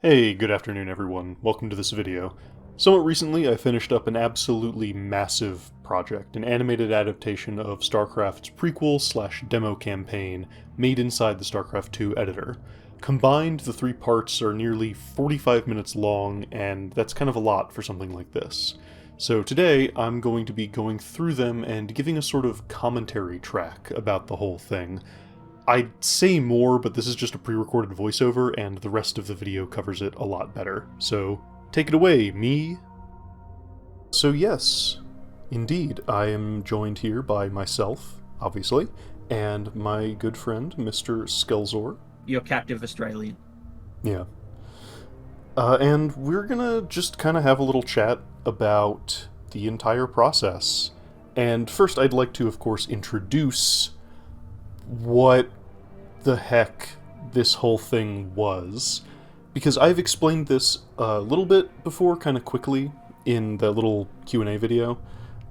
Hey, good afternoon everyone. Welcome to this video. Somewhat recently I finished up an absolutely massive project, an animated adaptation of StarCraft's prequel/demo campaign made inside the StarCraft 2 editor. Combined, the three parts are nearly 45 minutes long, and that's kind of a lot for something like this. So today I'm going to be going through them and giving a sort of commentary track about the whole thing. I'd say more, but this is just a pre-recorded voiceover, and the rest of the video covers it a lot better. So, take it away, me! So yes, indeed, I am joined here by myself, obviously, and my good friend, Mr. Skelzor. Your captive Australian. Yeah. And we're gonna just kind of have a little chat about the entire process. And first, I'd like to, of course, introduce what the heck this whole thing was, because I've explained this a little bit before, kind of quickly, in the little Q&A video.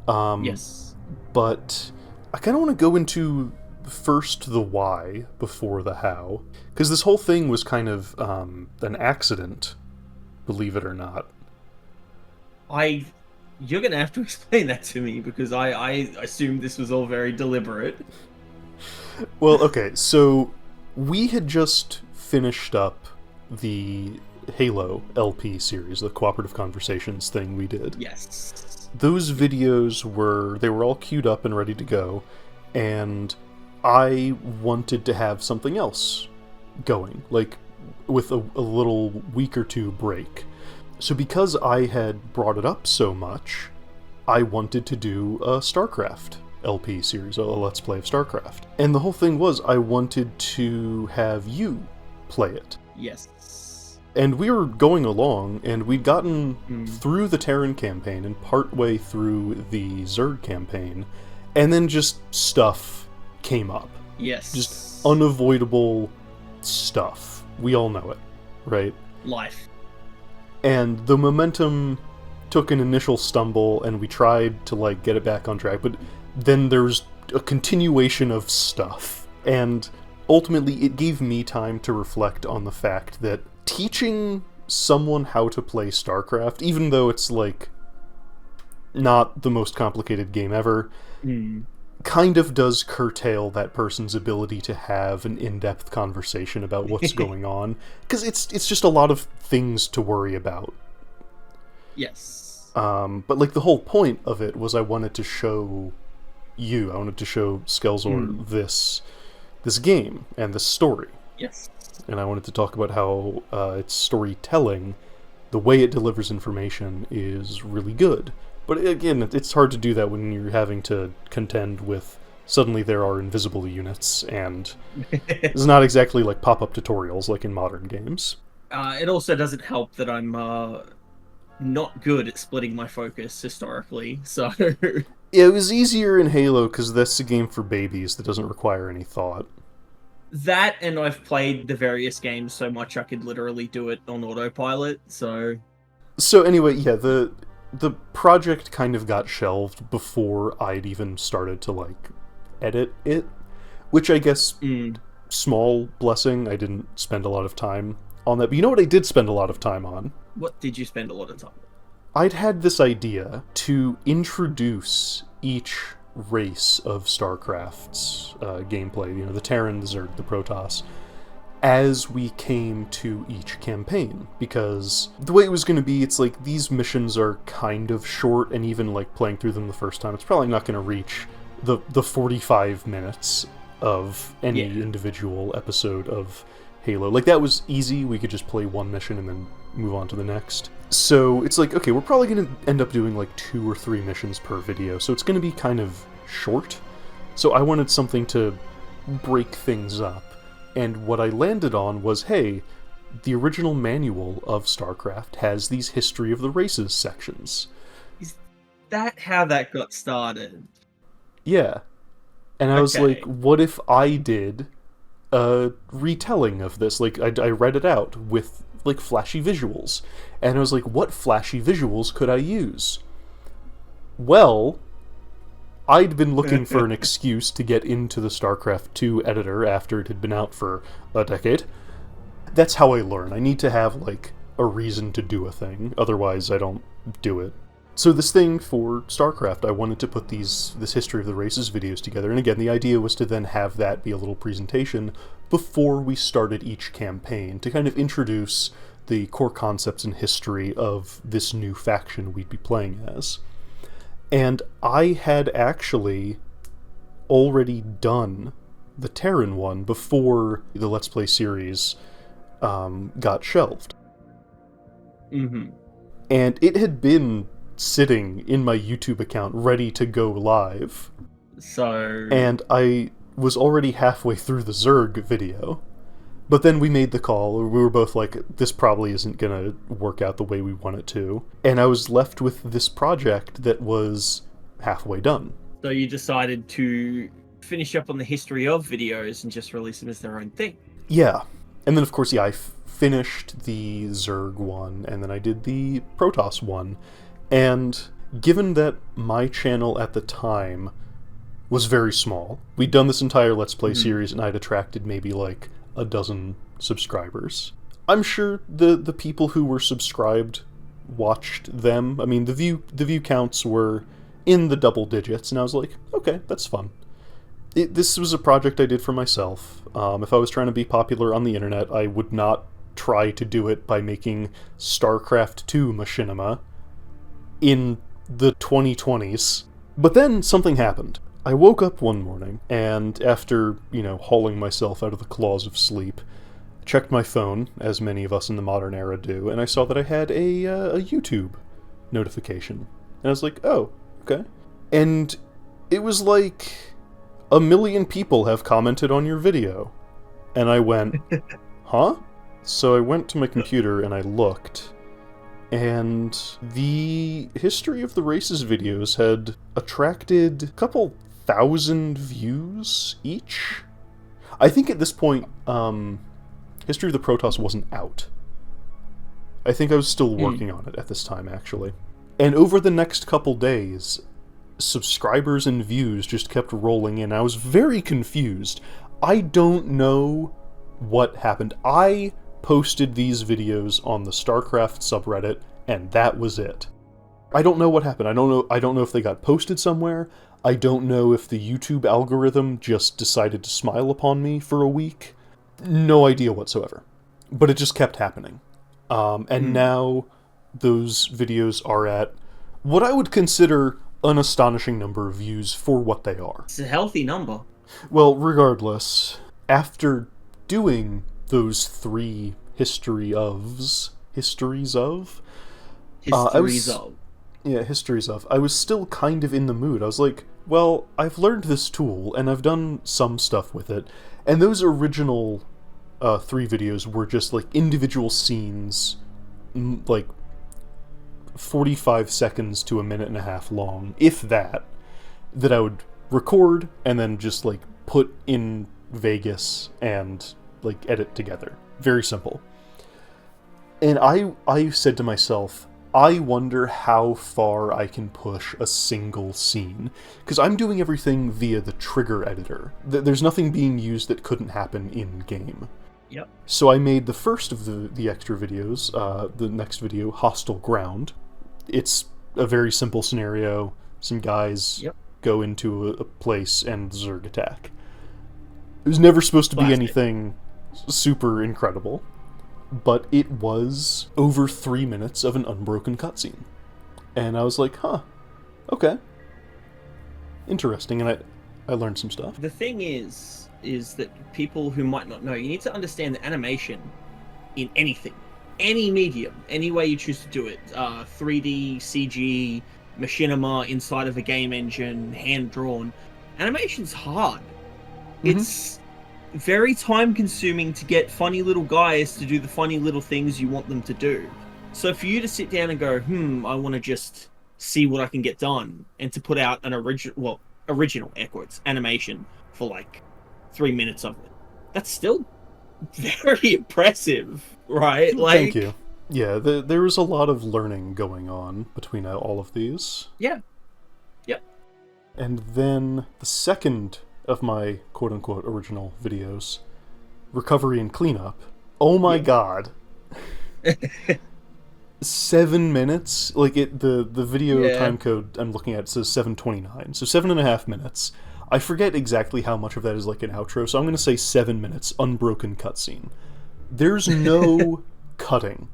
Yes. But I kind of want to go into first the why before the how, because this whole thing was kind of an accident, believe it or not. You're gonna have to explain that to me, because I assumed this was all very deliberate. Well, okay, so we had just finished up the Halo LP series, the Cooperative Conversations thing we did. Yes. Those videos they were all queued up and ready to go, and I wanted to have something else going, like with a little week or two break. So because I had brought it up so much, I wanted to do a StarCraft LP series, a Let's Play of StarCraft. And the whole thing was, I wanted to have you play it. Yes. And we were going along, and we'd gotten through the Terran campaign and partway through the Zerg campaign, and then just stuff came up. Yes. Just unavoidable stuff. We all know it, right? Life. And the momentum took an initial stumble, and we tried to, get it back on track, but then there's a continuation of stuff. And ultimately, it gave me time to reflect on the fact that teaching someone how to play StarCraft, even though it's, not the most complicated game ever, kind of does curtail that person's ability to have an in-depth conversation about what's going on. Because it's just a lot of things to worry about. Yes. But, the whole point of it was I wanted to show Skelzor this game and this story. Yes. And I wanted to talk about how its storytelling, the way it delivers information, is really good. But again, it's hard to do that when you're having to contend with suddenly there are invisible units, and it's not exactly like pop-up tutorials like in modern games. It also doesn't help that I'm not good at splitting my focus historically, so... Yeah, it was easier in Halo because that's a game for babies that doesn't require any thought. That, and I've played the various games so much I could literally do it on autopilot, so... So anyway, yeah, the project kind of got shelved before I'd even started to, edit it, which I guess, small blessing, I didn't spend a lot of time on that. But you know what I did spend a lot of time on? What did you spend a lot of time on? I'd had this idea to introduce each race of StarCraft's gameplay, the Terran, the Zerg, the Protoss, as we came to each campaign. Because the way it was going to be, it's these missions are kind of short, and even playing through them the first time, it's probably not going to reach the 45 minutes of any individual episode of Halo. That was easy, we could just play one mission and then move on to the next. So it's okay, we're probably going to end up doing 2 or 3 missions per video, so it's going to be kind of short. So I wanted something to break things up, and what I landed on was, hey, the original manual of StarCraft has these History of the Races sections. Is that how that got started? Yeah. And I was what if I did a retelling of this? I read it out with flashy visuals, and I was what flashy visuals could I use? Well, I'd been looking for an excuse to get into the StarCraft 2 editor after it had been out for a decade. That's how I learn. I need to have a reason to do a thing. Otherwise, I don't do it. So this thing for StarCraft, I wanted to put this History of the Races videos together, and again, the idea was to then have that be a little presentation before we started each campaign, to kind of introduce the core concepts and history of this new faction we'd be playing as. And I had actually already done the Terran one before the Let's Play series got shelved. Mm-hmm. And it had been sitting in my YouTube account ready to go live. So... And I was already halfway through the Zerg video. But then we made the call, we were both like, this probably isn't gonna work out the way we want it to. And I was left with this project that was halfway done. So you decided to finish up on the history of videos and just release them as their own thing. Yeah. And then, of course, I finished the Zerg one, and then I did the Protoss one. And given that my channel at the time was very small, we'd done this entire Let's Play series, and I'd attracted maybe like a dozen subscribers. I'm sure the people who were subscribed watched them. I mean, the view counts were in the double digits, and I was like, okay, that's fun. This was a project I did for myself. If I was trying to be popular on the internet, I would not try to do it by making StarCraft 2 machinima in the 2020s. But then something happened. I woke up one morning, and after, hauling myself out of the claws of sleep, checked my phone, as many of us in the modern era do, and I saw that I had a YouTube notification. And I was like, oh, okay. And it was like, 1 million people have commented on your video. And I went, huh? So I went to my computer and I looked, and the History of the Races videos had attracted a couple thousand views each. I think at this point, History of the Protoss wasn't out. I think I was still working on it at this time, actually. And over the next couple days, subscribers and views just kept rolling in. I was very confused. I don't know what happened. I posted these videos on the StarCraft subreddit, and that was it. I don't know what happened. I don't know if they got posted somewhere. I don't know if the YouTube algorithm just decided to smile upon me for a week. No idea whatsoever. But it just kept happening. And now those videos are at what I would consider an astonishing number of views for what they are. It's a healthy number. Well, regardless, after doing those 3 histories of? Yeah, histories of. I was still kind of in the mood. I was like, well, I've learned this tool, and I've done some stuff with it. And those original 3 videos were just, like, individual scenes, like, 45 seconds to a minute and a half long, if that I would record and then just, like, put in Vegas and, like, edit together. Very simple. And I said to myself, I wonder how far I can push a single scene. Because I'm doing everything via the trigger editor. There's nothing being used that couldn't happen in-game. Yep. So I made the first of the extra videos, the next video, Hostile Ground. It's a very simple scenario. Some guys go into a place and Zerg attack. It was never supposed to be anything super incredible, but it was over 3 minutes of an unbroken cutscene. And I was like, huh, okay. Interesting, and I learned some stuff. The thing is that people who might not know, you need to understand the animation in anything. Any medium, any way you choose to do it. 3D, CG, machinima inside of a game engine, hand-drawn. Animation's hard. It's very time-consuming to get funny little guys to do the funny little things you want them to do. So for you to sit down and go, I want to just see what I can get done, and to put out an original, air quotes, animation for like 3 minutes of it, that's still very impressive, right? Like, thank you. Yeah, there was a lot of learning going on between all of these. Yeah. Yep. And then the second of my quote-unquote original videos, Recovery and Cleanup. Oh my god. 7 minutes, like the video Yeah. time code I'm looking at says 7:29, so 7.5 minutes. I forget exactly how much of that is like an outro, so I'm gonna say 7 minutes unbroken cutscene. There's no cutting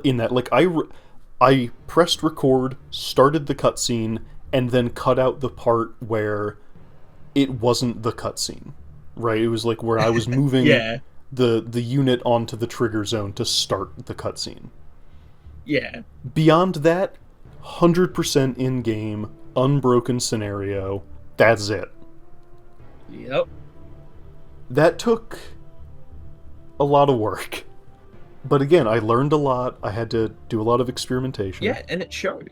in that. Like I pressed record, started the cutscene, and then cut out the part where it wasn't the cutscene. Right? It was like where I was moving Yeah. the unit onto the trigger zone to start the cutscene. Yeah. Beyond that, 100% in-game, unbroken scenario. That's it. Yep. That took a lot of work. But again, I learned a lot. I had to do a lot of experimentation. Yeah, and it shows.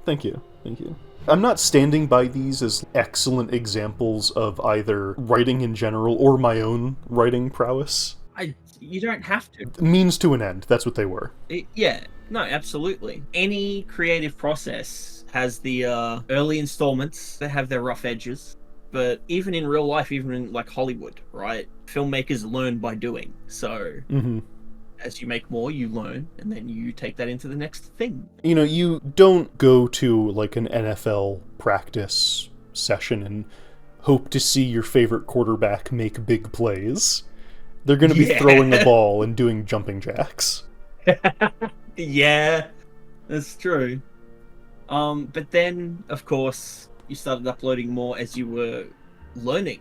Thank you. Thank you. I'm not standing by these as excellent examples of either writing in general or my own writing prowess. You don't have to. Means to an end. That's what they were. Yeah. No, absolutely. Any creative process has the early installments that have their rough edges. But even in real life, even in like Hollywood, right? Filmmakers learn by doing. So as you make more, you learn, and then you take that into the next thing. You know, you don't go to like an NFL practice session and hope to see your favorite quarterback make big plays. They're going to be throwing the ball and doing jumping jacks. Yeah, that's true. But then, of course, you started uploading more as you were learning,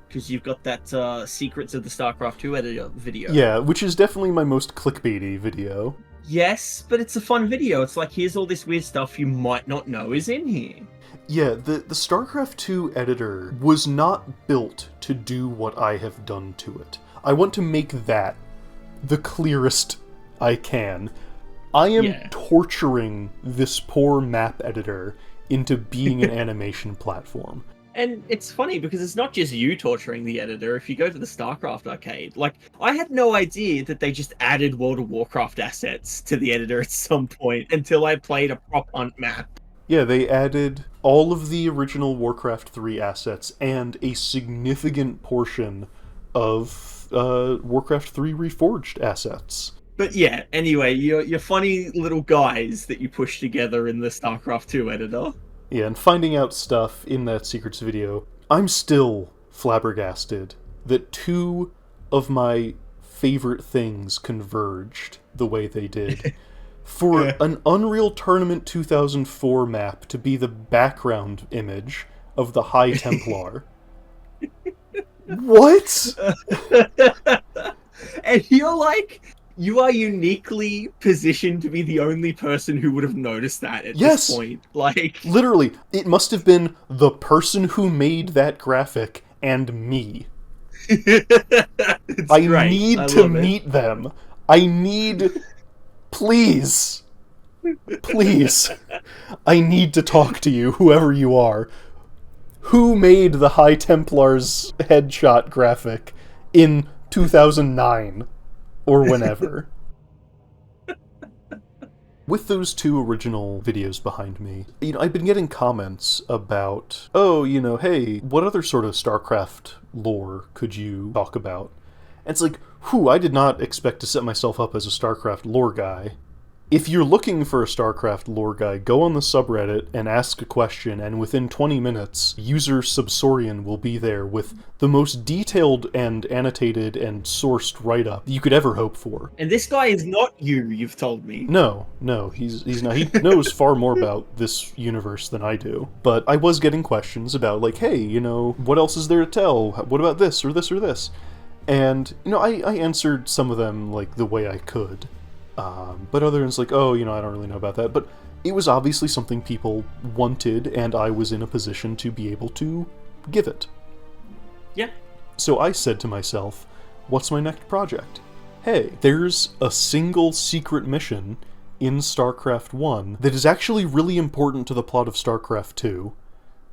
because you've got that Secrets of the StarCraft 2 editor video. Yeah, which is definitely my most clickbaity video. Yes, but it's a fun video. It's like, here's all this weird stuff you might not know is in here. Yeah, the StarCraft 2 editor was not built to do what I have done to it. I want to make that the clearest I can. I am torturing this poor map editor into being an animation platform. And it's funny because it's not just you torturing the editor. If you go to the StarCraft arcade, like, I had no idea that they just added World of Warcraft assets to the editor at some point until I played a prop hunt map. Yeah, they added all of the original Warcraft 3 assets and a significant portion of Warcraft 3 Reforged assets. But yeah, anyway, your funny little guys that you push together in the StarCraft 2 editor. Yeah, and finding out stuff in that Secrets video, I'm still flabbergasted that two of my favorite things converged the way they did. For an Unreal Tournament 2004 map to be the background image of the High Templar. What? And you're like, you are uniquely positioned to be the only person who would have noticed that at this point. Like, literally, it must have been the person who made that graphic and me. I need to meet them. I need... Please. Please. I need to talk to you, whoever you are. Who made the High Templar's headshot graphic in 2009? Or whenever. With those two original videos behind me, you know, I've been getting comments about, oh, you know, hey, what other sort of StarCraft lore could you talk about? And it's like, whew, I did not expect to set myself up as a StarCraft lore guy. If you're looking for a StarCraft lore guy, go on the subreddit and ask a question, and within 20 minutes, user Subsorian will be there with the most detailed and annotated and sourced write-up you could ever hope for. And this guy is not you've told me. No, he's not. He knows far more about this universe than I do. But I was getting questions about, like, hey, you know, what else is there to tell? What about this, or this, or this? And, you know, I answered some of them, like, the way I could. But other ones like, oh, you know, I don't really know about that. But it was obviously something people wanted, and I was in a position to be able to give it. Yeah. So I said to myself, what's my next project? Hey, there's a single secret mission in StarCraft 1 that is actually really important to the plot of StarCraft 2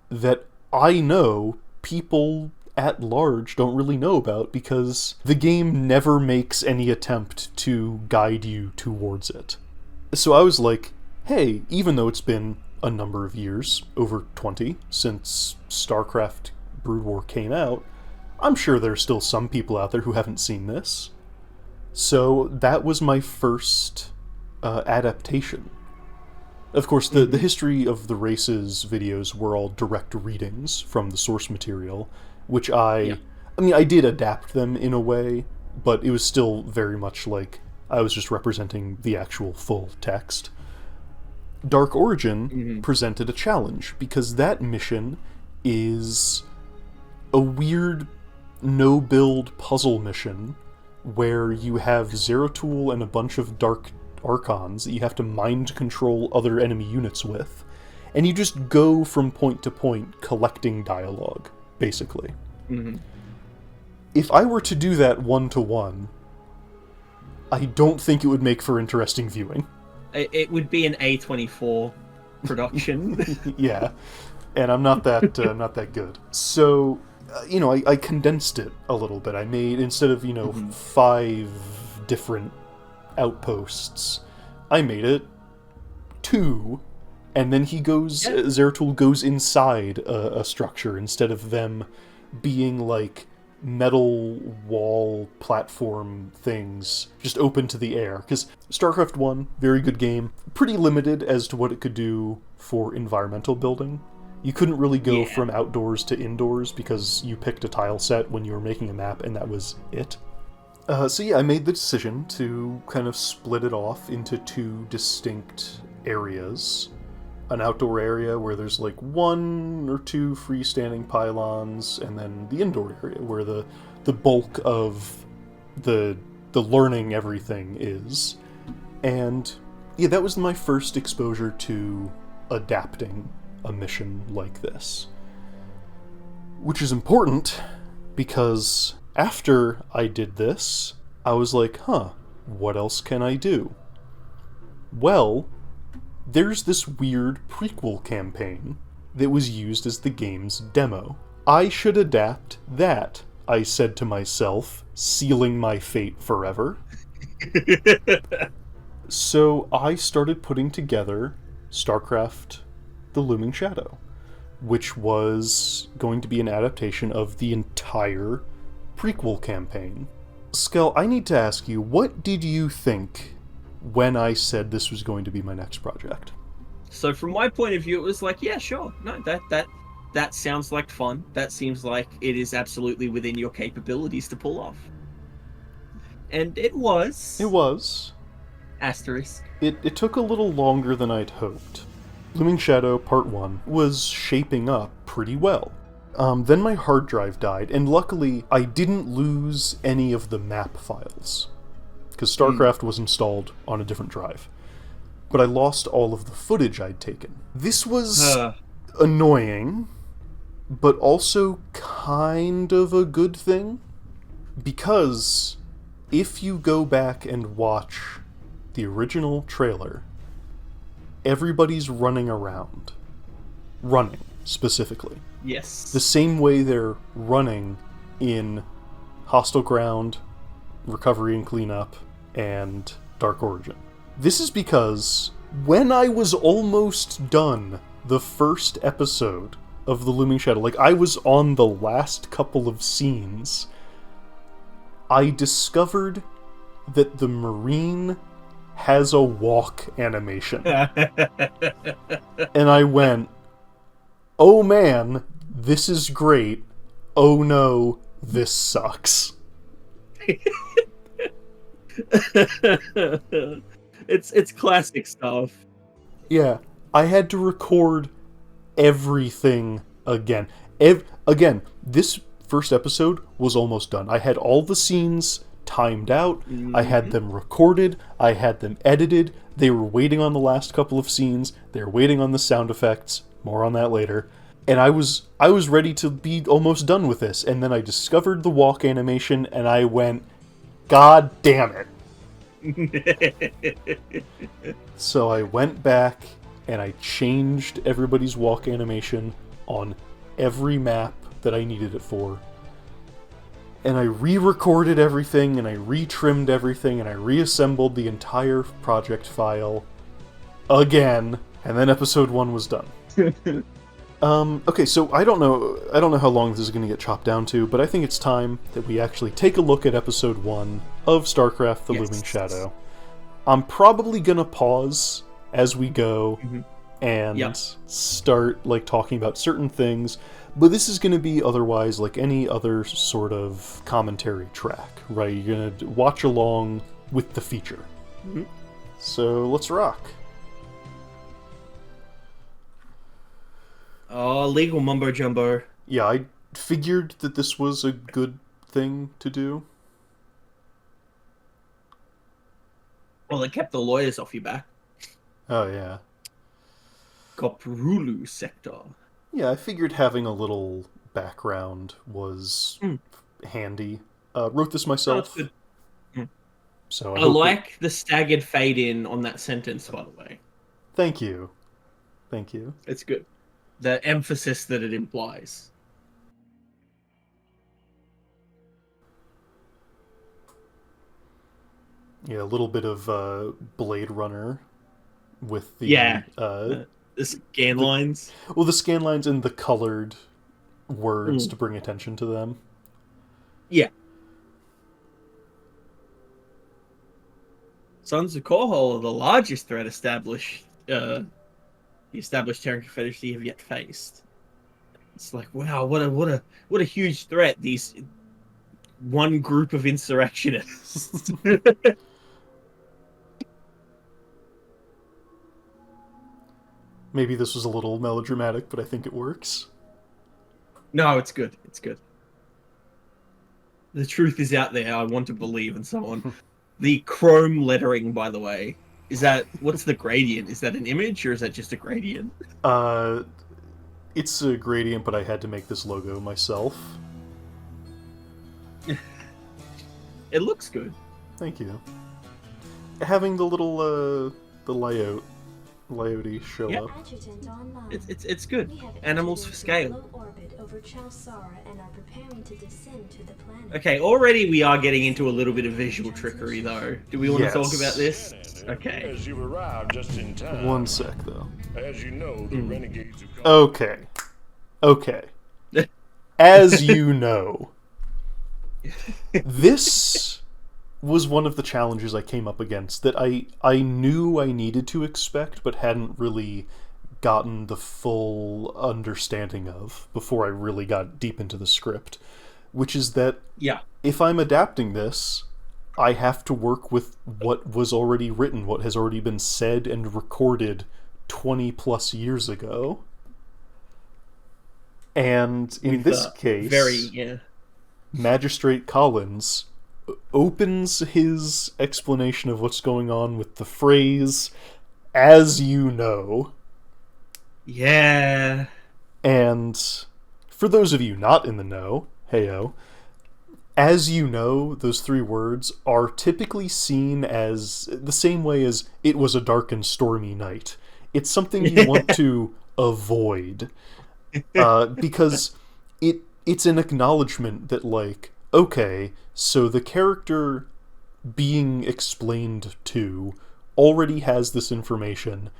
that I know people at large don't really know about because the game never makes any attempt to guide you towards it. So I was like, hey, even though it's been a number of years, over 20, since StarCraft Brood War came out, I'm sure there's still some people out there who haven't seen this. So that was my first adaptation. Of course, the history of the races videos were all direct readings from the source material, which I mean, I did adapt them in a way, but it was still very much like I was just representing the actual full text. Dark Origin presented a challenge, because that mission is a weird no-build puzzle mission where you have Zeratul and a bunch of Dark Archons that you have to mind control other enemy units with, and you just go from point to point collecting dialogue, basically. If I were to do that one-to-one, I don't think it would make for interesting viewing. It would be an A24 production. Yeah, and I'm not that not that good. So, you know, I condensed it a little bit. I made, instead of, 5 different outposts, I made it 2, and then Zeratul goes inside a structure instead of them being like metal wall platform things just open to the air. Because StarCraft 1, very good game, pretty limited as to what it could do for environmental building. You couldn't really go from outdoors to indoors because you picked a tile set when you were making a map, and that was it. So yeah, I made the decision to kind of split it off into 2 distinct areas. An outdoor area where there's like 1 or 2 freestanding pylons, and then the indoor area where the bulk of the learning everything is. And yeah, that was my first exposure to adapting a mission like this. Which is important, because after I did this, I was like, what else can I do? Well, there's this weird prequel campaign that was used as the game's demo. I should adapt that, I said to myself, sealing my fate forever. So I started putting together StarCraft: The Looming Shadow, which was going to be an adaptation of the entire prequel campaign. Skell, I need to ask you, what did you think when I said this was going to be my next project? So from my point of view, it was like, yeah, sure. No, that sounds like fun. That seems like it is absolutely within your capabilities to pull off. And it was. It was. Asterisk. It took a little longer than I'd hoped. Looming Shadow Part 1 was shaping up pretty well. Then my hard drive died, and luckily I didn't lose any of the map files, because StarCraft was installed on a different drive. But I lost all of the footage I'd taken. This was annoying, but also kind of a good thing, because if you go back and watch the original trailer, everybody's running around. Running, specifically. Yes. The same way they're running in Hostile Ground, Recovery and Cleanup, and Dark Origin. This is because when I was almost done the first episode of The Looming Shadow, like I was on the last couple of scenes, I discovered that the Marine has a walk animation. And I went, oh man, this is great. Oh no, this sucks. It's classic stuff. Yeah, I had to record everything again. Again, this first episode was almost done. I had all the scenes timed out. I had them recorded. I had them edited. They were waiting on the last couple of scenes. They were waiting on the sound effects. More on that later. And I was ready to be almost done with this. And then I discovered the walk animation, and I went, God damn it. So I went back and I changed everybody's walk animation on every map that I needed it for. And I re-recorded everything, and I re-trimmed everything, and I reassembled the entire project file again, and then episode 1 was done. Okay, so I don't know how long this is going to get chopped down to, but I think it's time that we actually take a look at episode 1 of StarCraft: The Looming Shadow. I'm probably going to pause as we go and start like talking about certain things, but this is going to be otherwise like any other sort of commentary track, right? You're going to watch along with the feature. So let's rock. Oh, legal mumbo jumbo. Yeah, I figured that this was a good thing to do. Well, it kept the lawyers off your back. Oh, yeah. Koprulu sector. Yeah, I figured having a little background was handy. Wrote this myself. Oh, good. So I like the staggered fade in on that sentence, by the way. Thank you. Thank you. It's good. The emphasis that it implies. Yeah, a little bit of Blade Runner with the the scan lines. Well, the scan lines and the colored words to bring attention to them. Yeah. Sons of Korhol are the largest threat established. The established Terran Confederacy have yet faced. It's like, wow, what a huge threat these one group of insurrectionists. Maybe this was a little melodramatic, but I think it works. No, it's good. It's good. The truth is out there. I want to believe, and so on. The chrome lettering, by the way, what's the gradient? Is that an image or is that just a gradient? It's a gradient, but I had to make this logo myself. It looks good. Thank you. Having the little the layouty show up. It's good. Animals for scale. Okay, already we are getting into a little bit of visual trickery, though. Do we want to talk about this? Okay. As you arrived just in time. One sec, though. As you know, the renegades who come... Okay. As you know, this was one of the challenges I came up against that I knew I needed to expect, but hadn't really gotten the full understanding of before I really got deep into the script, which is that if I'm adapting this, I have to work with what was already written, what has already been said and recorded 20 plus years ago. And in this case, Magistrate Collins opens his explanation of what's going on with the phrase, "as you know." Yeah. And for those of you not in the know, heyo, "as you know," those three words are typically seen as the same way as "it was a dark and stormy night." It's something you want to avoid, because it's an acknowledgement that, like, okay, so the character being explained to already has this information,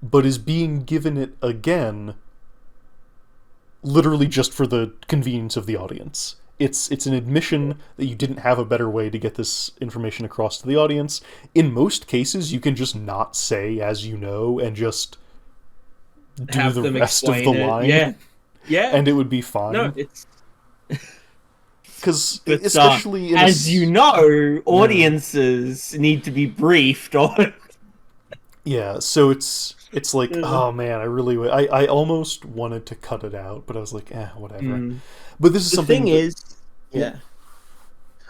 but is being given it again literally just for the convenience of the audience. It's an admission that you didn't have a better way to get this information across to the audience. In most cases, you can just not say "as you know" and just do the rest of the line. Yeah. And it would be fine. No, it's... Because especially as you know, audiences need to be briefed on... Yeah, so it's like, oh man, I almost wanted to cut it out, but I was like, whatever. But this is something...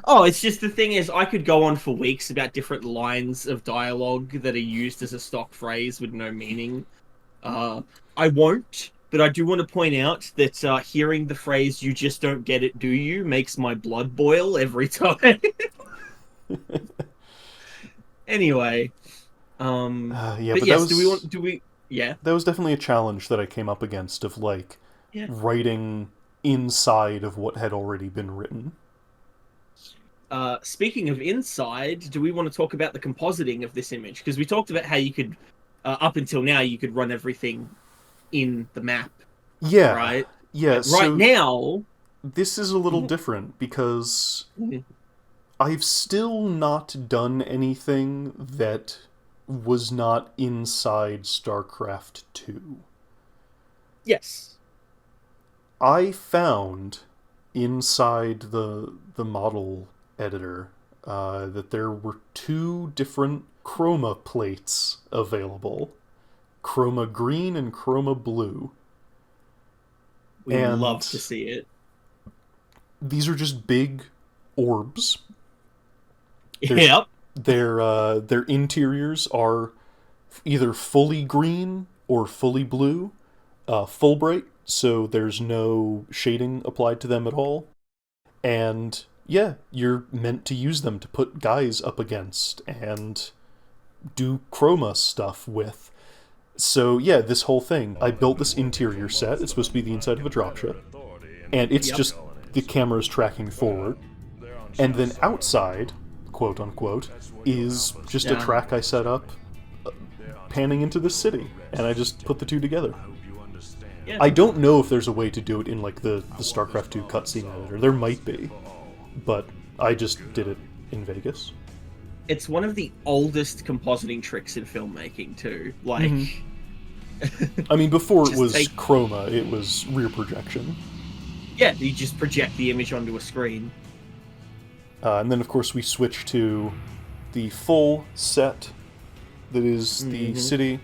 Oh, it's just the thing is, I could go on for weeks about different lines of dialogue that are used as a stock phrase with no meaning. I won't, but I do want to point out that hearing the phrase "you just don't get it, do you?" makes my blood boil every time. Anyway, but yes, that was definitely a challenge that I came up against of like writing inside of what had already been written. Speaking of inside, do we want to talk about the compositing of this image? Because we talked about how you could, up until now, you could run everything in the map Yeah. right? Yeah. Right So now, this is a little different because Mhm. I've still not done anything that was not inside StarCraft 2. yes. I found inside the model editor that there were 2 different chroma plates available, chroma green and chroma blue. We And love to see it. these are just big orbs. Yep. Their interiors are either fully green or fully blue, full bright, so there's no shading applied to them at all. And yeah, you're meant to use them to put guys up against and do chroma stuff with. So yeah, this whole thing, I built this interior set. It's supposed to be the inside of a dropship, and it's just the camera's tracking forward, and then outside, quote unquote, is just a track I set up panning into the city, and I just put the 2 together. Yeah. I don't know if there's a way to do it in like the StarCraft 2 cutscene editor. There might be, but I just did it in Vegas. It's one of the oldest compositing tricks in filmmaking too. Like, I mean, before it Just was take- chroma, it was rear projection. yeah, you just project the image onto a screen. And then, of course, we switch to the full set that is the city.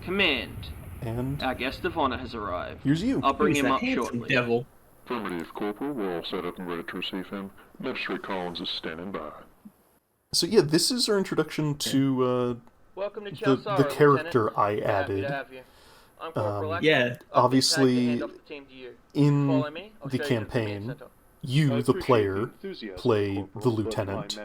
Command. And Our guest of honor has arrived. here's you. I'll bring Who's him that up handsome shortly. devil? Affirmative, Corporal. We're all set up and ready to receive him. Magistrate Collins is standing by. So yeah, this is our introduction to Welcome to the Chelsea, character I Happy added. to have you. I'm Corporal Atkins. Yeah. I've been tagged to Obviously, hand off the team to you. in Follow me, I'll the show you command campaign, center. you, the player, play the lieutenant,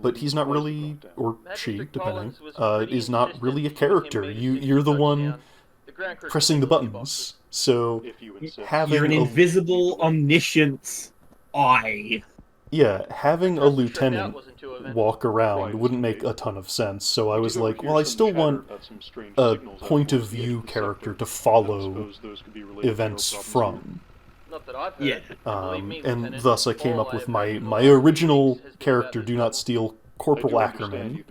but he's not really, or she, Magistrate depending, Collins was pretty is not insistent really a to get him character. moved You, into you're the touchdown. one The Grand Crystal pressing the Facility buttons. So having You're an a, invisible, omniscient eye. having a box. Trip out lieutenant wasn't too eventful. walk around wouldn't make a ton of sense. So I was like, well, I still want a point of view character to follow events from. Not that I've heard. Yeah. Believe me, And Lieutenant, thus I came all up with I've my heard my from all original has been character, about Do this Not battle. Steal, Corporal Ackerman,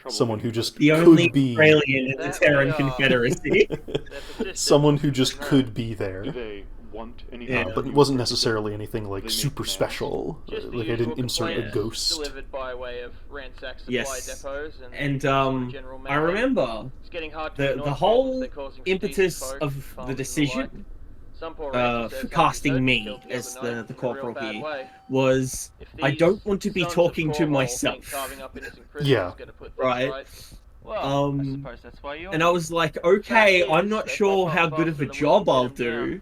someone who just The could only be, Australian in the That Terran we are. Confederacy. Their persistence someone who is just confirmed. could be Do there, they want anything? Yeah. but it wasn't necessarily anything like They super make special. Just the Like I usual didn't insert a complaints ghost. delivered by way of ransacked supply Yes. depots And general I mayhem. remember It's getting hard to the ignore whole problems they're causing impetus strategic of folks, the farmers and decision like. Some poor for rancher says casting something me killed as overnight the in a corporal real bad here way. was If I these don't want to be sons of talking to Cornwall myself. think carving up innocent prisoners Yeah. is gonna put things Right. Well, Um, I suppose that's why you're And I was like, okay, I'm not sure how good of a job I'll do,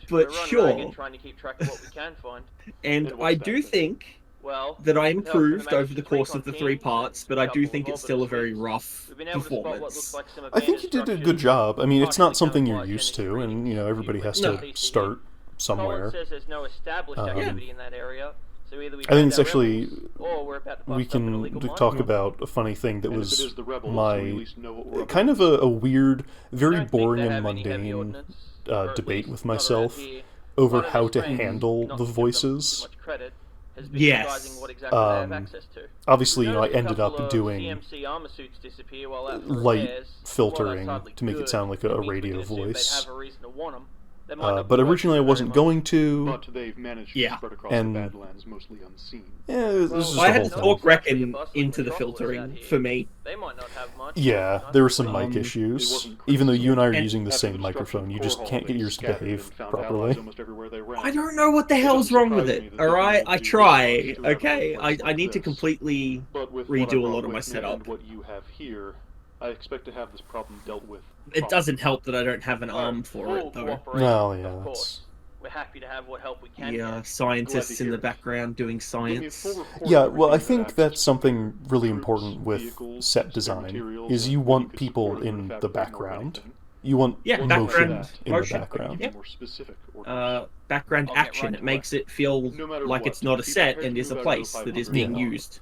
but sure. Trying to keep track of what we can find. and And I what's do that? think Well, that I with the help of improved over the Majesty's course of the recon 3 teams parts, and but I a do couple think of it's still a orbiters very we've rough been able to spot what performance. looks like some I think you did a abandoned good job. I mean, it's not partially something you're camouflaged used to, energy and you know everybody has No. to start somewhere. Collins says there's no established Um, activity in that area, so either we I think it's find our actually rebels, or we're about to we bust up an can illegal mine. talk about a funny thing that And if it was is the rebels, we at my least know what we're up kind of a weird, I very don't think boring they and have any heavy mundane ordnance, or at debate least with not around myself here. over One of how his to friends, handle not the to give them too voices. much credit, has been Yes. advising what exactly they have Um, access to. Obviously, you know, I Noticed a ended couple up of doing CMC armor suits disappear while out for light repairs. filtering While that's to make it hardly sound like good, a it means we radio can assume they'd voice. have a reason to want 'em. They might not But be working originally I very wasn't much. going to. But they've managed Yeah. to spread across And- the Badlands mostly unseen. Yeah, this is Well, just I the had whole to thing. talk Reckon into the filtering for me. They might not have much. Yeah, but there were some mic Um, issues. It wasn't Even though you and I are And- using the After same destruction microphone, of you just Core can't Hall, get they yours to scattered behave and found properly. allies almost everywhere they ran. I don't know what the It hell's doesn't wrong with surprise me it. that they've Alright, been able I to do try. much to have Okay, a place I like need to this. completely But with what I redo a brought lot of my with me setup. and what you have here, I expect to have this problem dealt with. It doesn't help that I don't have an Oh, arm for it, though. Well, yeah, of course. that's... We're happy to have what help we can. The get. scientists in hear the it. background doing Give me a science. full report Yeah, of well, I everything think that that's access something really troops, important with vehicles, set spare design, materials, is and you what want could people support it in with the fabricating or background. anything. You want Yeah, motion background in the motion. background. Yeah. More specific orders. Background I'll get action. right It to makes it feel No matter like what, it's not a be set prepared and to is a move out place over that is 500 being miles. used.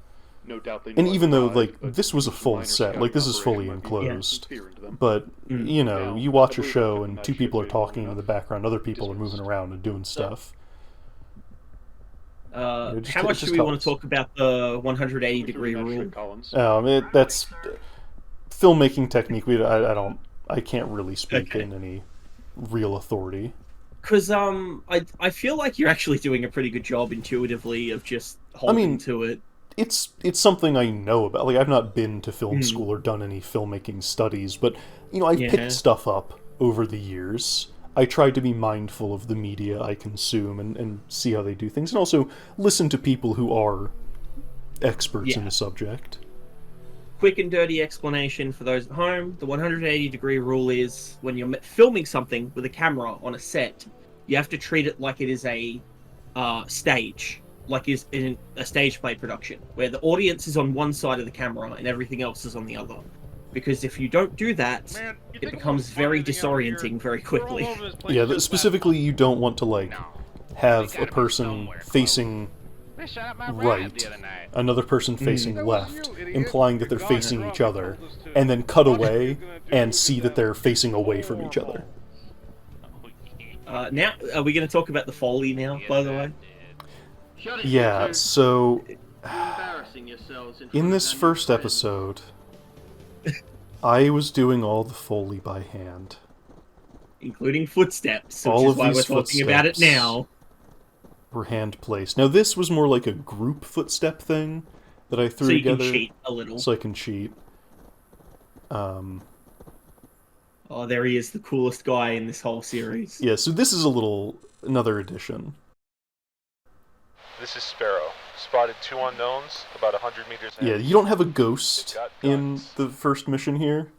No doubt they And know even I've though, arrived, like, but this was a full minor set, scouting like, this is operation fully might be enclosed, interfere into them. But, you know, Now, you watch a I believe show that and that two should people are be long talking in the enough. background, other people are moving Dismissed. around and doing stuff. It How much just do we want helps. to talk about the 180 degree rule? Magistrate Collins. That's filmmaking technique. I can't really speak Okay. in any real authority. Because I feel like you're actually doing a pretty good job intuitively of just holding mean, to it. It's something I know about. Like, I've not been to film school or done any filmmaking studies, but, you know, I've Yeah. picked stuff up over the years. I try to be mindful of the media I consume and see how they do things, and also listen to people who are experts in Yeah. the subject. Quick and dirty explanation for those at home. The 180 degree rule is when you're filming something with a camera on a set, you have to treat it like it is a stage, like is in a stage play production, where the audience is on one side of the camera and everything else is on the other. Because if you don't do that, Man, you it think becomes I'm fun very anything out here? disorienting very We're all quickly. over this place Yeah, just specifically, last you don't want to, like, month. have They a gotta be person somewhere close. facing They shut up my right, ride the other night. another person facing That was left, you, idiot. implying that they're Your facing dog each drunk other, told us to- and then cut What away you're gonna do and is see that they're have facing away from each other. Now, are we going to talk about the Foley now, by the way? Shut it, Yeah, you two. so You're embarrassing yourselves in in front this of your first friends. episode, I was doing all the Foley by hand. Including footsteps, which All is of why we're these talking about it footsteps. now. Were hand placed. Now this was more like a group footstep thing that I threw So you together, can cheat a little. so I can cheat. Oh, there he is, the coolest guy in this whole series. Yeah, so this is another addition. This is Sparrow. Spotted 2 unknowns about 100 meters ahead. Yeah, you don't have a ghost They've got in guns. the first mission here,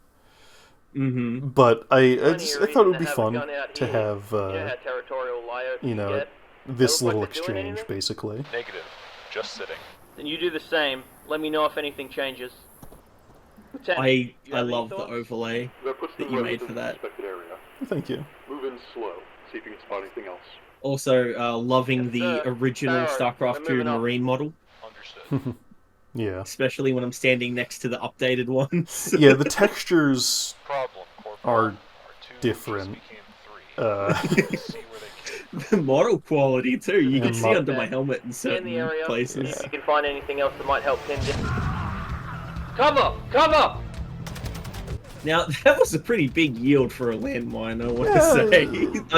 Mm-hmm. but I Plenty of thought it reason would be have a fun gun out to here. have, You know how territorial liars you can know, get? this They look little like they're doing exchange, anything? basically. Negative. Just sitting. Then you do the same. Let me know if anything changes. Lieutenant, I you have any love the thoughts? overlay. That puts that them you right made within for the that. suspected area. Thank you. Move in slow. See if you can spot anything else. Also, loving Yes, the sir. original Sparrow, StarCraft we're 2 moving up. Marine model, Understood. Yeah. especially when I'm standing next to the updated ones. Yeah, the textures Problem, Corporal. are Our 2 different. just became 3. Let's see where they came The model quality too. You Yeah, can see mo- under my helmet in Stay in certain the area. places. If you can find anything else that might help pin down. Cover! Cover! Now that was a pretty big yield for a landmine, I want Yeah, to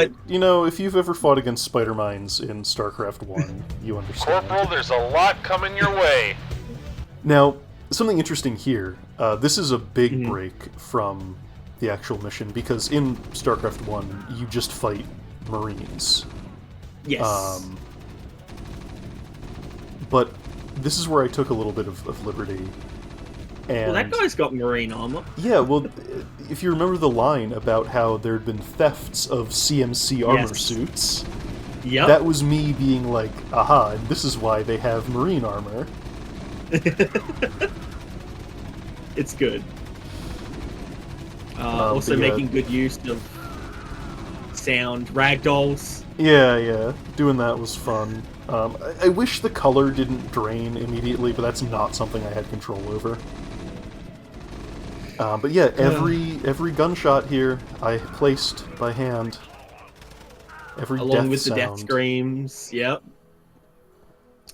say. you know, if you've ever fought against spider mines in StarCraft 1, you understand. Corporal, there's a lot coming your way. Now, something interesting here. This is a big break from the actual mission, because in StarCraft 1, you just fight Marines. Yes. But this is where I took a little bit of liberty. And Well, that guy's got marine armor. yeah, well, if you remember the line about how there had been thefts of CMC armor Yes. suits, Yep. that was me being like, aha, and this is why they have marine armor. It's good. Also but yeah. making good use of sound ragdolls. Yeah, doing that was fun. I wish the color didn't drain immediately, but that's not something I had control over. But yeah, every gunshot here I placed by hand. Every Along death with the death sound. screams. Yep.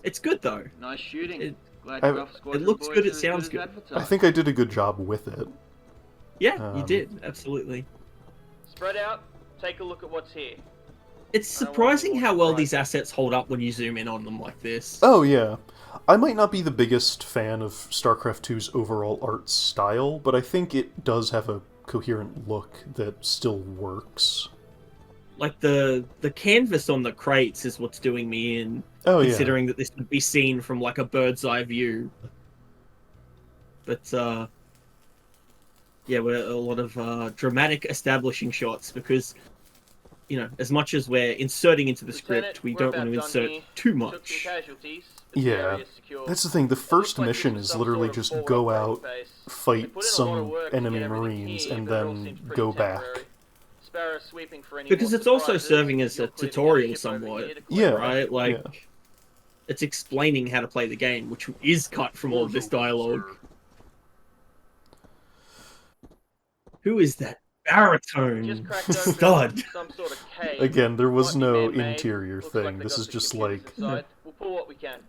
It's good though. Nice shooting. It- Glad I- Golf Squadron it looks boys good, are it as sounds as good. advertised. I think I did a good job with it. Yeah, you Um, did. Absolutely. Spread out. Take a look at what's here. It's I don't want surprising any how more well surprises. these assets hold up when you zoom in on them like this. Oh yeah. I might not be the biggest fan of StarCraft 2's overall art style, but I think it does have a coherent look that still works. Like the canvas on the crates is what's doing me in, Oh considering that this would be seen from like a bird's eye view. But yeah, we're a lot of dramatic establishing shots because, you know, as much as we're inserting into the script, Lieutenant, we we're don't about want to done insert here. too Took some much. casualties, but the Yeah, area's secure. That's the thing, the It first looks like mission this was is some literally sort of just forward go operating out, base. They fight put in a lot of some work to get enemy everything Marines, here, and but it all then seems pretty go back. temporary. Sparrow sweeping for any Because more it's also surprises. serving as a You're clear to get tutorial ship over somewhat, here to collect Yeah, right? Like, yeah. it's explaining how to play the game, which is cut from all of this dialogue. Who is that Just baritone cracked open stud? some sort of cave. Again, there was Might be no man-made. interior Looks thing. like they This got is some just computers like inside. We'll pull what we can.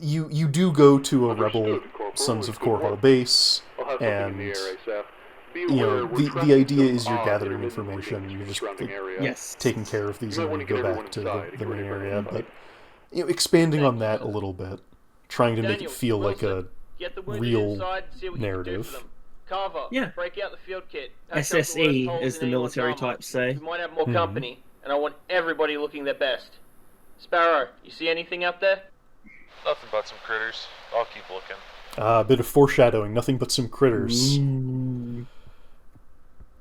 you do go to a rebel Understood, Corporal. Sons of It's good Korhal work. base, I'll have something in and the air ASAP. Be you aware, know we're the tracking idea some is you're odd gathering intermittent information. readings You're from the just surrounding area. Yes. taking care of these, You might and want you to go get back everyone to inside. the Get ready main for a area. gunfight. But expanding on Thanks, that a Wilson. little bit, trying to make Daniel, it feel like a Wilson, get the wounded real inside and see what you can do narrative. for them. Carver, Yeah. break out the field kit. Patch up the worst SSE, holes as in the anyone's military armor. types say. We might have more Mhm. company, and I want everybody looking their best. Sparrow, you see anything out there? Nothing but some critters. I'll keep looking. A bit of foreshadowing. Nothing but some critters. Mm.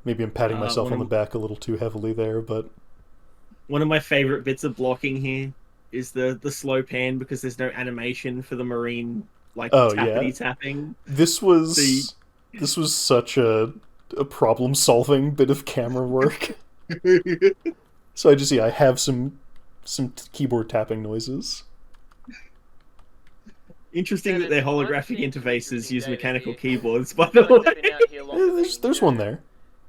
Maybe I'm patting myself one on the of- back a little too heavily there, but One of my favorite bits of blocking here is the slow pan because there's no animation for the marine Oh, yeah? tappity tapping. this was such a problem solving bit of camera work. So I have some keyboard tapping noises. Interesting that their Lieutenant, holographic I'm seeing interfaces use data mechanical here. keyboards, by Looks the like they've way. been out here longer than There's you one do. there.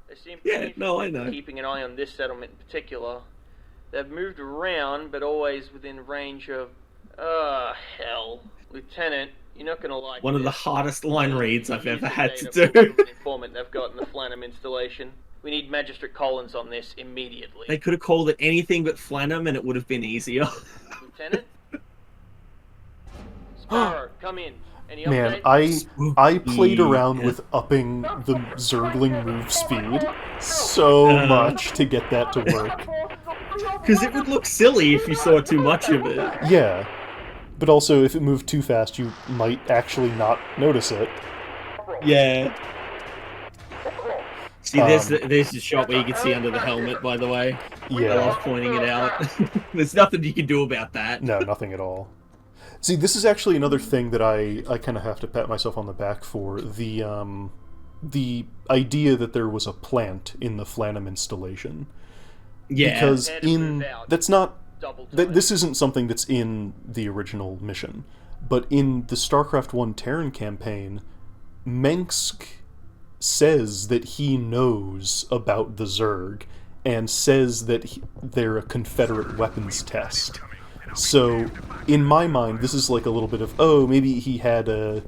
They seem Yeah, pretty no, I efficient know. keeping an eye on this settlement in particular. They've moved around, but always within range of... hell. Lieutenant, you're not gonna like One of the this. hardest line reads I've Use ever the had data to from do. an informant they've got in the Flanham installation. We need Magistrate Collins on this immediately. They could have called it anything but Flanham and it would have been easier. Lieutenant? Sparrow, come in. Any Man, updates? I played Spooky. around with upping the Zergling move speed so much to get that to work. Because it would look silly if you saw too much of it. Yeah, but also if it moved too fast, you might actually not notice it. Yeah. See, there's the shot where you can see under the helmet, by the way. I Yeah, love pointing it out. There's nothing you can do about that. no, nothing at all. See, this is actually another thing that I kind of have to pat myself on the back for. The idea that there was a plant in the Flanham installation. Yeah. Because Had to move in... out. That's not... Double time. This isn't something that's in the original mission. But in the StarCraft 1 Terran campaign, Mengsk says that he knows about the Zerg, and says that they're a Confederate weapons test. So, in my mind, this is like a little bit of, oh, maybe he had a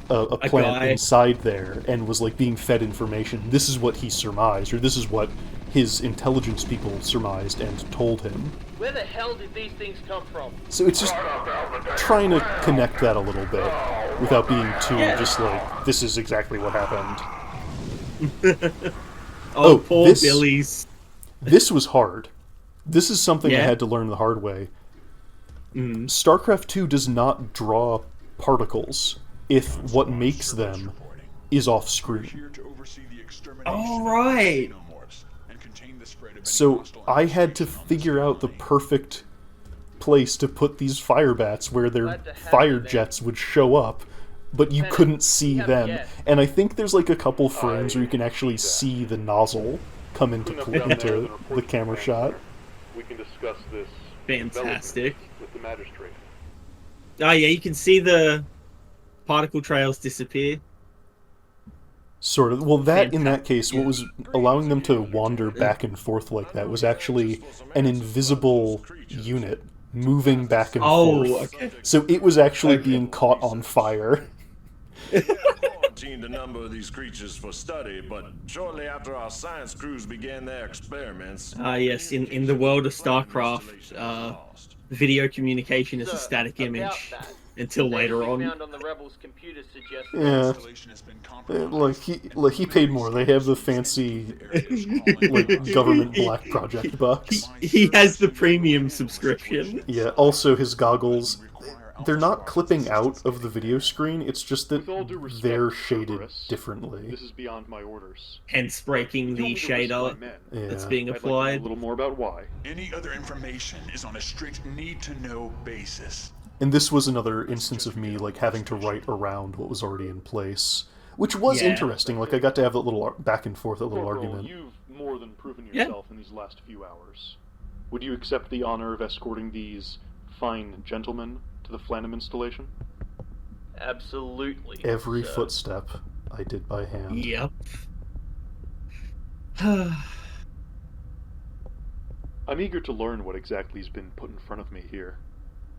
plant guy. inside there and was like being fed information. This is what he surmised, or this is what his intelligence people surmised and told him. Where the hell did these things come from? So it's just trying to connect that a little bit without being too just like, this is exactly what happened. Oh, Oh, poor this- Billy's. This was hard. This is something I Yeah. had to learn the hard way. Mm. StarCraft 2 does not draw particles if what makes them is off-screen. All right. So I had to figure out the perfect place to put these fire bats where their Glad to have fire you there. jets would show up, but you Lieutenant, couldn't see have a them. guess. And I think there's like a couple frames where you can actually see the nozzle come into the camera shot. We can discuss this Fantastic. with the magistrate. Oh, yeah, you can see the particle trails disappear. Sort of. Well, that in that case, what was allowing them to wander back and forth like that was actually an invisible unit moving back and Oh, forth. okay. So it was actually being caught on fire. Quarantined a number of these creatures for study, but shortly after our science crews began their experiments... Yes, in the world of StarCraft, video communication is a Sir, static about image that. until Data later we on. found on the rebels' computers suggests Yeah. Like he paid more. They have the fancy like government black project bucks. He has the premium subscription. Yeah. Also, his goggles. They're not clipping out of the video screen. It's just that With all due respect, they're shaded Cerberus, differently. This is beyond my orders. Hence breaking the You want me to risk shader my men? Yeah. that's being I'd like to know applied. a little more about why. Any other information is on a strict need-to-know basis. And this was another instance of me like having to write around what was already in place, which was Yeah. interesting. Like I got to have that little back and forth, that little Corporal, argument. you've more than proven Yeah. yourself in these last few hours. Would you accept the honor of escorting these fine gentlemen to the Flanham installation? absolutely. Every sir. footstep I did by hand. Yep. I'm eager to learn what exactly has been put in front of me here.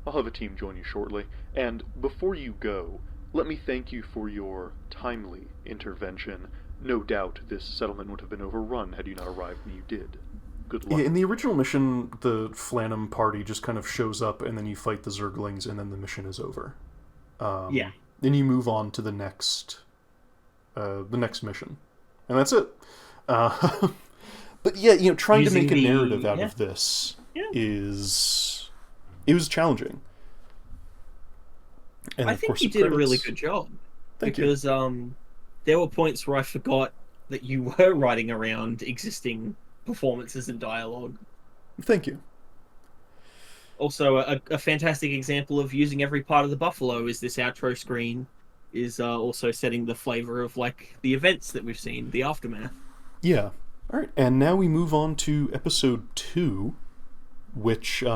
I'll have a team join you shortly, and before you go, let me thank you for your timely intervention. No doubt this settlement would have been overrun had you not arrived when you did. Good luck. Yeah, in the original mission, the Flanum party just kind of shows up, and then you fight the Zerglings, and then the mission is over. Yeah. Then you move on to the next mission, and that's it. But yeah, trying to make a narrative out of this it was challenging. And I think you did a really good job. Thank you. Because there were points where I forgot that you were writing around existing performances and dialogue. Thank you. Also, a fantastic example of using every part of the Buffalo is this outro screen is also setting the flavor of like the events that we've seen, the aftermath. Yeah. All right, and now we move on to episode 2, which is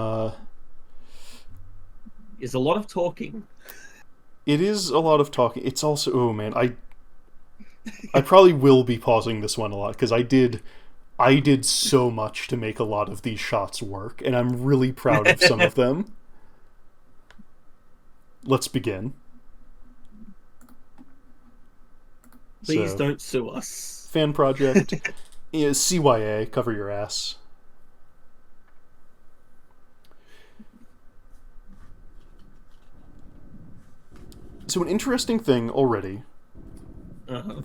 a lot of talking. It is a lot of talking. It's also, oh man, I probably will be pausing this one a lot because I did so much to make a lot of these shots work, and I'm really proud of some of them. Let's begin. Please don't sue us. Fan project. CYA, cover your ass. So an interesting thing already.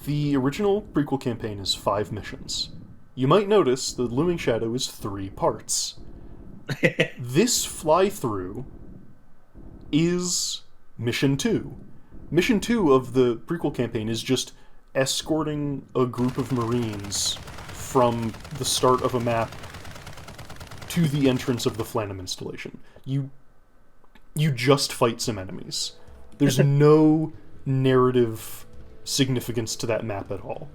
The original prequel campaign is 5 missions. You might notice the Looming Shadow is 3 parts. This fly-through is Mission 2. Mission 2 of the prequel campaign is just escorting a group of Marines from the start of a map to the entrance of the Flanum installation. You just fight some enemies. There's no narrative significance to that map at all.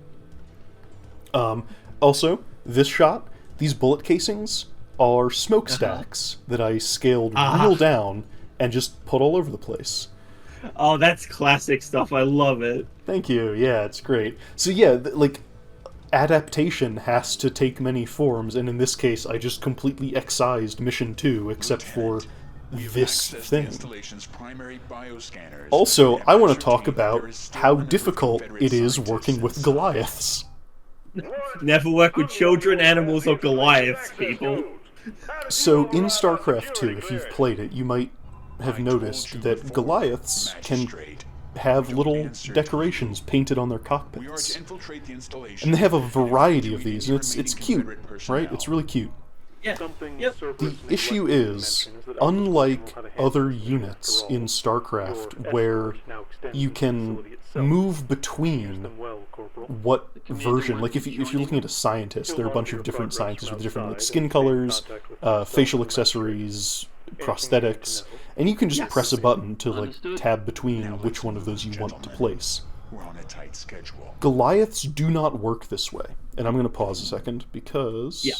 Also, this shot, these bullet casings are smokestacks that I scaled real down and just put all over the place. Oh, that's classic stuff. I love it. Thank you. Yeah, it's great. So yeah, adaptation has to take many forms, and in this case, I just completely excised Mission 2, except for this thing. Also, I want to talk about how difficult it is working with Goliaths. Never work with children, animals, or Goliaths, people. So, in StarCraft 2, if you've played it, you might have noticed that Goliaths can have little decorations painted on their cockpits. And they have a variety of these, and it's cute, right? It's really cute. Yeah. Yep. The issue is, unlike other units in StarCraft, where you can move between what version, like if you're looking at a scientist, there are a bunch of different scientists with different skin colors, facial accessories, prosthetics, and you can just press a button to tab between which one of those you want to place. We're on a tight schedule. Goliaths do not work this way, and I'm going to pause a second because... Yeah.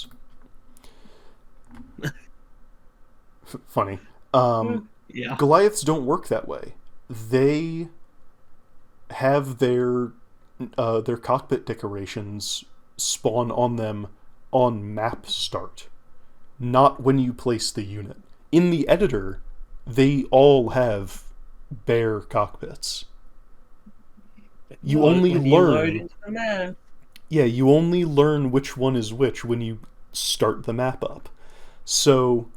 Funny. Yeah. Goliaths don't work that way. They have their cockpit decorations spawn on them on map start, not when you place the unit. In the editor, they all have bare cockpits. You only learn. Yeah, you only learn which one is which when you start the map up. So,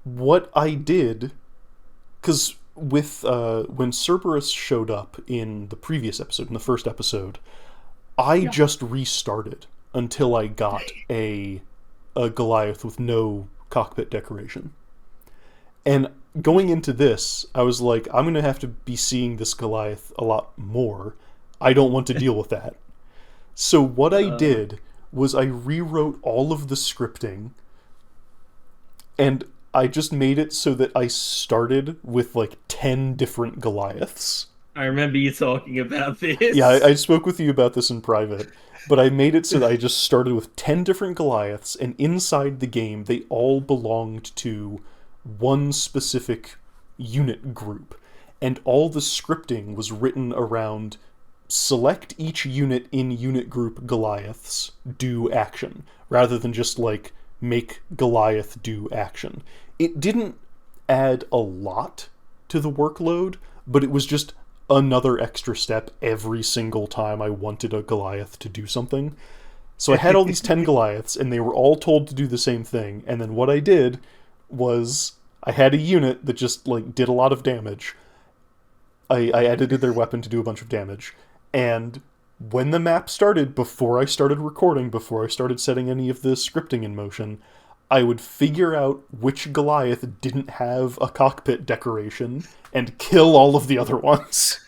what I did, because with when Cerberus showed up in the previous episode, in the first episode, I just restarted until I got a Goliath with no cockpit decoration. And going into this, I was like, I'm going to have to be seeing this Goliath a lot more. I don't want to deal with that. So what I did was I rewrote all of the scripting, and I just made it so that I started with 10 different Goliaths. I remember you talking about this. Yeah, I spoke with you about this in private, but I made it so that I just started with 10 different Goliaths, and inside the game, they all belonged to one specific unit group, and all the scripting was written around select each unit in unit group Goliaths do action, rather than just, like, make Goliath do action. It didn't add a lot to the workload, but it was just another extra step every single time I wanted a Goliath to do something. So I had all these 10 Goliaths, and they were all told to do the same thing, and then what I did was I had a unit that just, like, did a lot of damage. I edited their weapon to do a bunch of damage, and when the map started, before I started recording, before I started setting any of the scripting in motion, I would figure out which Goliath didn't have a cockpit decoration and kill all of the other ones.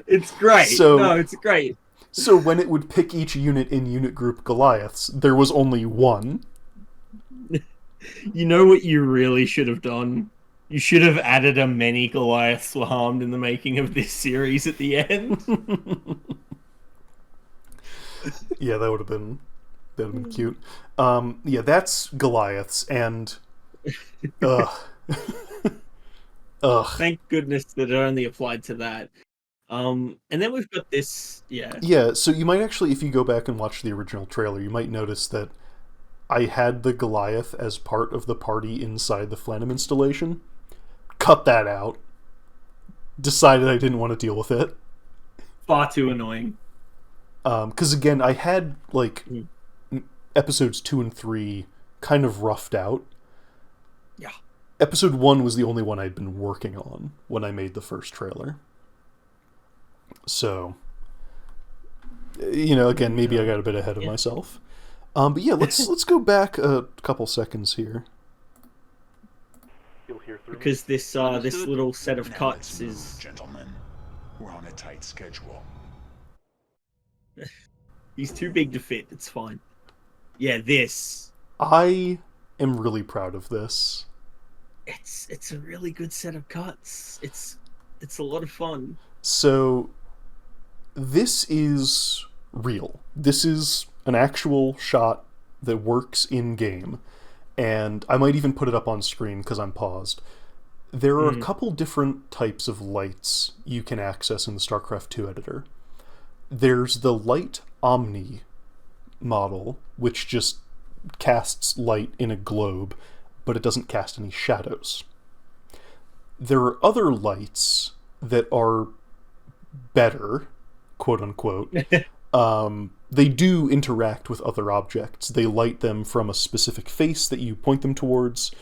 It's great. No, it's great. So when it would pick each unit in unit group Goliaths, there was only one. You know what you really should have done? You should have added a many Goliaths were harmed in the making of this series at the end. Yeah, that would have been cute. Yeah, that's Goliaths, and Thank goodness that it only applied to that. And then we've got this, Yeah, so you might actually, if you go back and watch the original trailer, you might notice that I had the Goliath as part of the party inside the Flanham installation. Cut that out. Decided I didn't want to deal with it. Far too annoying. Because again, I had, like, episodes 2 and 3 kind of roughed out. Yeah. Episode 1 was the only one I'd been working on when I made the first trailer. So, you know, again, maybe I got a bit ahead of myself. But yeah, let's go back a couple seconds here. You'll hear through Because this little set of Now cuts let's move, is... gentlemen. We're on a tight schedule. He's too big to fit, it's fine. Yeah, this... I am really proud of this. It's a really good set of cuts. It's a lot of fun. So, this is real. This is an actual shot that works in-game. And I might even put it up on screen because I'm paused. There are a couple different types of lights you can access in the StarCraft 2 editor. There's the Light Omni model, which just casts light in a globe, but it doesn't cast any shadows. There are other lights that are better, quote-unquote. They do interact with other objects. They light them from a specific face that you point them towards,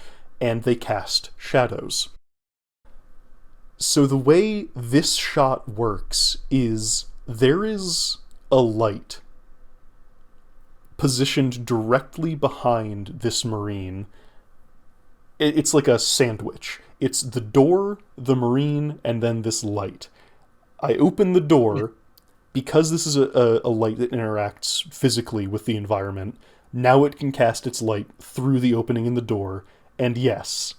and they cast shadows. So the way this shot works is there is a light positioned directly behind this Marine. It's like a sandwich. It's the door, the Marine, and then this light. I open the door. Because this is a light that interacts physically with the environment, now it can cast its light through the opening in the door, and yes,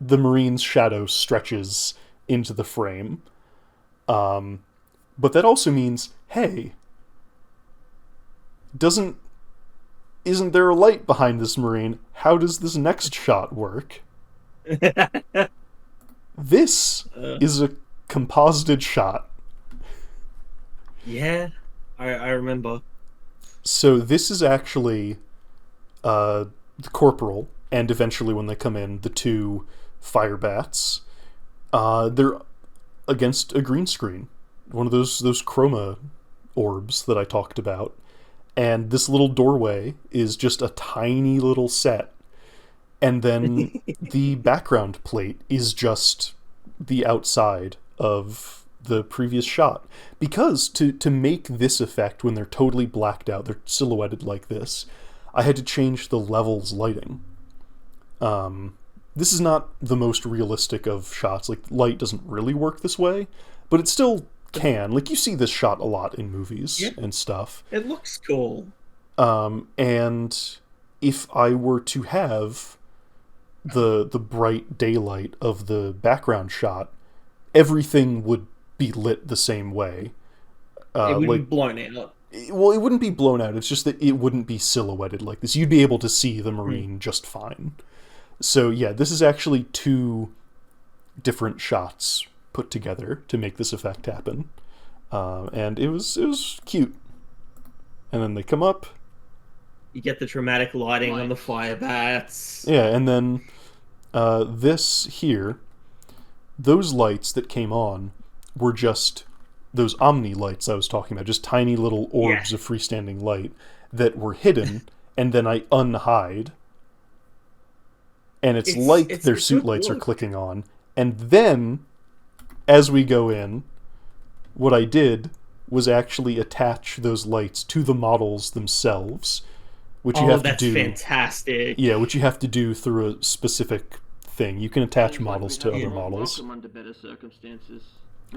the Marine's shadow stretches into the frame. But that also means, hey, isn't there a light behind this Marine? How does this next shot work? This is a composited shot. Yeah, I remember. So this is actually the Corporal, and eventually when they come in, the two fire bats. They're against a green screen. One of those chroma orbs that I talked about. And this little doorway is just a tiny little set. And then the background plate is just the outside of the previous shot. Because to make this effect when they're totally blacked out, they're silhouetted like this, I had to change the levels lighting. This is not the most realistic of shots. Like, light doesn't really work this way, but it still can. Like, you see this shot a lot in movies and stuff. It looks cool. And if I were to have the bright daylight of the background shot, everything would be lit the same way. It would be blown out. Well, it wouldn't be blown out. It's just that it wouldn't be silhouetted like this. You'd be able to see the Marine just fine. So yeah, this is actually two different shots put together to make this effect happen. And it was cute. And then they come up. You get the dramatic lighting on the fire bats. Yeah, and then this here, those lights that came on were just those Omni lights I was talking about, just tiny little orbs of freestanding light that were hidden, and then I unhide, and it's like their suit lights are clicking on. And then, as we go in, what I did was actually attach those lights to the models themselves, which you have to do. That's fantastic. Yeah, which you have to do through a specific thing. You can attach models to other models. Under better circumstances.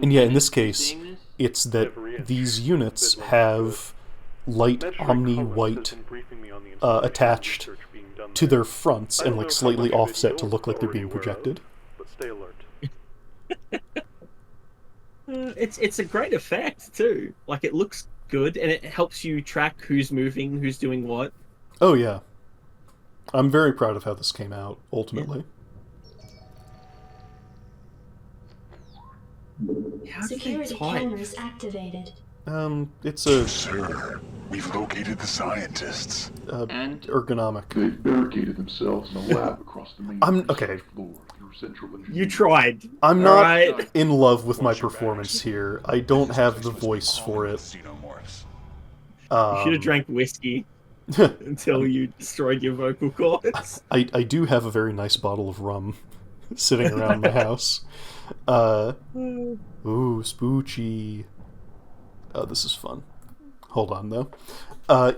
And yeah, in this case, it's that these units have light Omni white attached to their fronts and like slightly offset to look like they're being projected. But stay alert. It's a great effect too. Like, it looks good and it helps you track who's moving, who's doing what. Oh yeah, I'm very proud of how this came out ultimately. Security cameras activated. It's a Sir, we've located the scientists. And ergonomic. They've barricaded themselves in a lab across the main okay. floor through central engineering. You tried. I'm not Right. in love with my performance here. I don't have the voice for it. Xenomorphs. You should have drank whiskey until you destroyed your vocal cords. I do have a very nice bottle of rum sitting around my house. Ooh, spoochy. Oh, this is fun. Hold on, though.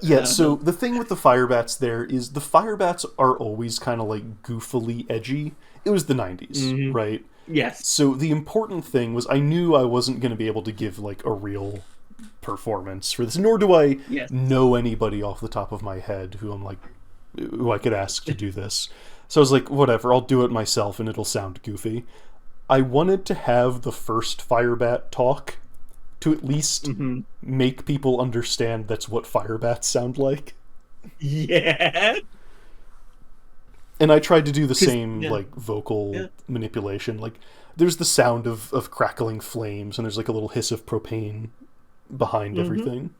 Yeah, so the thing with the Firebats there is the Firebats are always kind of, like, goofily edgy. It was the 90s, right? Yes. So the important thing was I knew I wasn't going to be able to give, like, a real performance for this, nor do I know anybody off the top of my head who I could ask to do this. So I was like, whatever, I'll do it myself and it'll sound goofy. I wanted to have the first Firebat talk to at least make people understand that's what Firebats sound like. Yeah. And I tried to do the same, like, vocal manipulation. Like, there's the sound of crackling flames, and there's, like, a little hiss of propane behind everything.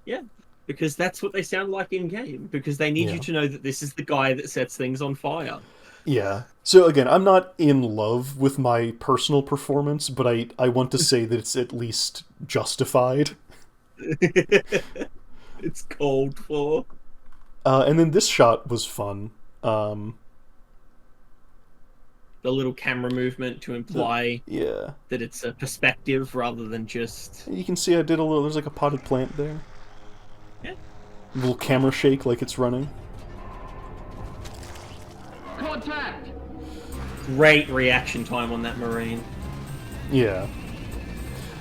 Yeah, because that's what they sound like in-game, because they need you to know that this is the guy that sets things on fire. Yeah. So, again, I'm not in love with my personal performance, but I want to say that it's at least justified. It's called for. And then this shot was fun. The little camera movement to imply that it's a perspective rather than just... You can see I did a little... There's like a potted plant there. Yeah. A little camera shake like it's running. contact. Great reaction time on that Marine. Yeah.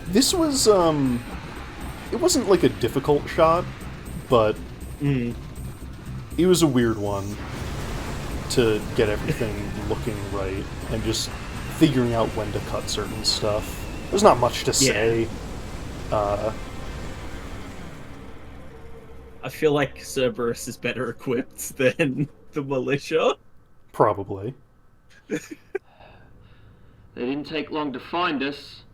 This was, it wasn't like a difficult shot, but it was a weird one to get everything looking right and just figuring out when to cut certain stuff. There's not much to say. I feel like Cerberus is better equipped than the militia. Probably. They didn't take long to find us.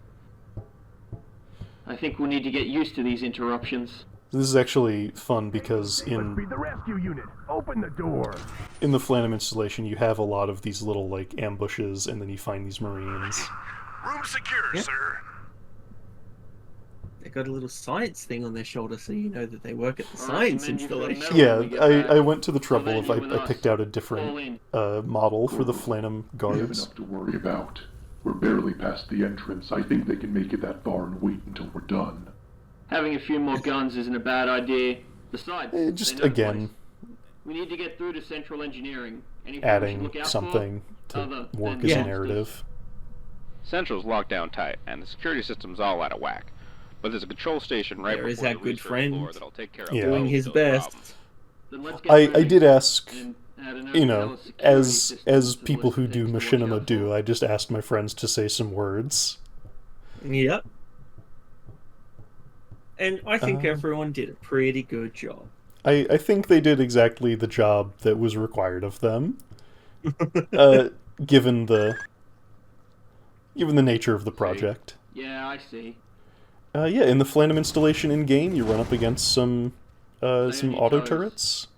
I think we'll need to get used to these interruptions. This is actually fun because in the rescue unit. Open the door. in the Flanham installation you have a lot of these little like ambushes and then you find these Marines. Room secure, sir. They got a little science thing on their shoulder so you know that they work at the science installation. Yeah, I went to the trouble of I picked out a different model for the Flanham We have guards. enough to worry about. We're barely past the entrance. I think they can make it that far and wait until we're done. Having a few more guns isn't a bad idea. Besides, Just they know the again, place. We need to get through to central engineering. Anything we should adding look out something for? to Other work than as a monsters. narrative. Central's locked down tight, and the security system's all out of whack. But there's a control station right There is before our the good research friend floor that'll take care of Yeah. both doing his those best. problems. Then let's get I ready did ask, and add an you know, overzealous security as system people to who list do things to watch machinima out do, for. I just asked my friends to say some words. Yep. And I think everyone did a pretty good job. I think they did exactly the job that was required of them. Given the given the nature of the project. Yeah, I see. Yeah, in the Flandum installation in-game, you run up against some auto turrets.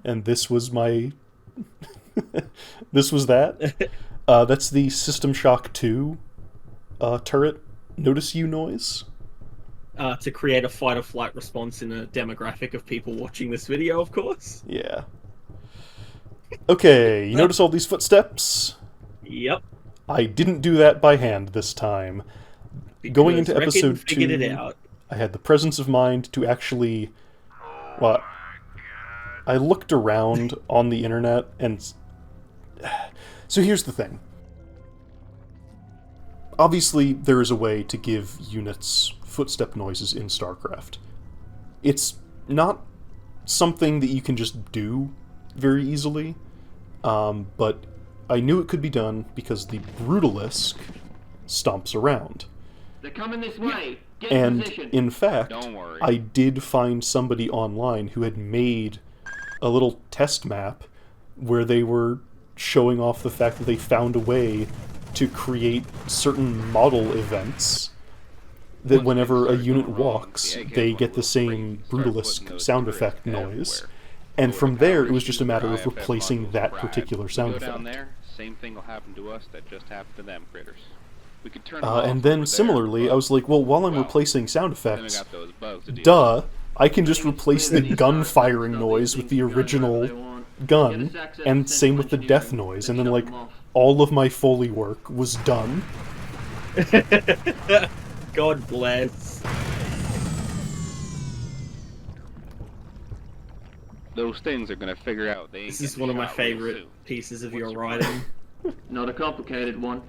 And this was my... this was that. That's the System Shock 2 turret notice you noise. To create a fight-or-flight response in a demographic of people watching this video, of course. Yeah. Okay, you notice all these footsteps? Yep. I didn't do that by hand this time. Going into episode 2, it out. I had the presence of mind to actually... Well, I looked around on the internet, and... So here's the thing. Obviously, there is a way to give units footstep noises in StarCraft. It's not something that you can just do very easily, but I knew it could be done because the Brutalisk stomps around. They're coming this way. Get And, position. in fact, Don't worry. I did find somebody online who had made a little test map where they were showing off the fact that they found a way to create certain model events that whenever a unit walks, they get the same Brutalisk sound effect noise. And from there, it was just a matter of replacing that particular sound Go down effect. there, same thing will happen to us that just happened to them critters. We could turn And then similarly, I was like, well, while I'm replacing sound then we effects, got those bugs to deal duh, I can just replace the gun firing noise with the original gun, and same with the death noise, and then, like, all of my Foley work was done. God bless. Those things are gonna figure out they ain't This is getting one of my shot real favorite soon. pieces of your writing. Not a complicated one.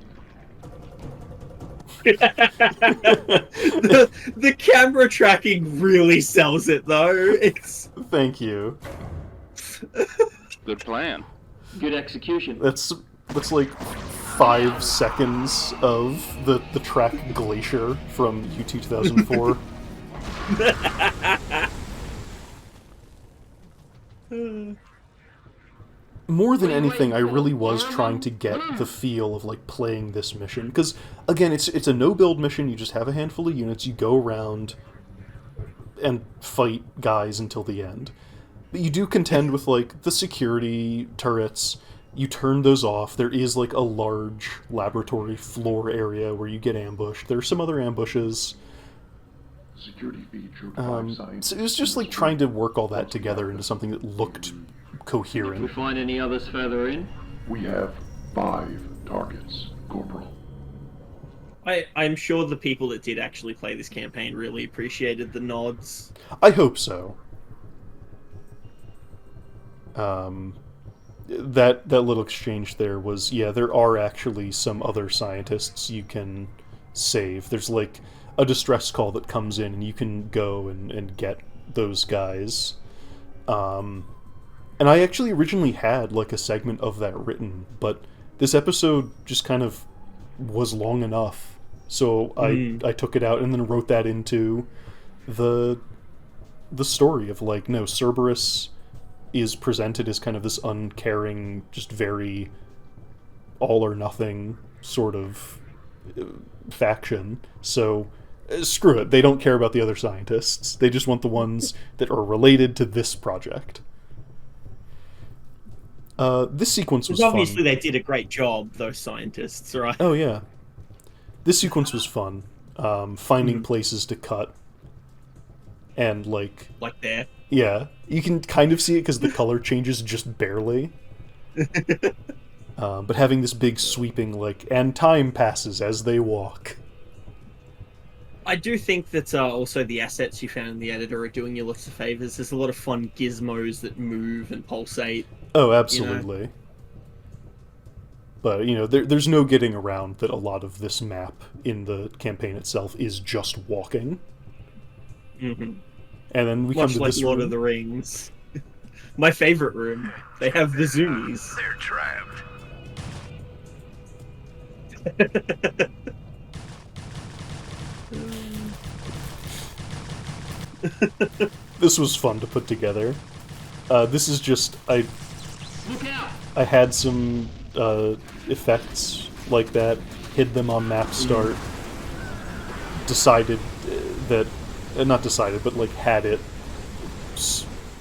the camera tracking really sells it, though. It's Thank you. Good plan. Good execution. That's like 5 seconds of the track Glacier from U2 2004. More than anything, I really was trying to get the feel of, like, playing this mission. Because, again, it's a no-build mission, you just have a handful of units, you go around and fight guys until the end. But you do contend with, like, the security turrets, you turn those off, there is, like, a large laboratory floor area where you get ambushed, there are some other ambushes. Security feed showed 5 signs. So it was just, like, trying to work all that together into something that looked coherent. We find any others further in? We have 5 targets, Corporal. I'm sure the people that did actually play this campaign really appreciated the nods. I hope so. That little exchange there was, yeah, there are actually some other scientists you can save. There's, like, a distress call that comes in, and you can go and get those guys. And I actually originally had, like, a segment of that written, but this episode just kind of was long enough, so I took it out and then wrote that into the story of, like, no, Cerberus is presented as kind of this uncaring, just very all-or-nothing sort of faction, so screw it, they don't care about the other scientists, they just want the ones that are related to this project. This sequence was Obviously fun. they did a great job, those scientists, right? Oh, yeah. This sequence was fun. Finding places to cut. And, like... Like there. Yeah. You can kind of see it because the color changes just barely. But having this big sweeping, like, and time passes as they walk. I do think that also the assets you found in the editor are doing you lots of favors. There's a lot of fun gizmos that move and pulsate. Oh, absolutely. You know? But, you know, there's no getting around that a lot of this map in the campaign itself is just walking. Mm-hmm. And then we Much come to like this Lord room. of the Rings. My favorite room. They have the zoomies. They're trapped. This was fun to put together. This is just... I had some effects like that hid them on map start, decided that, not decided, but like had it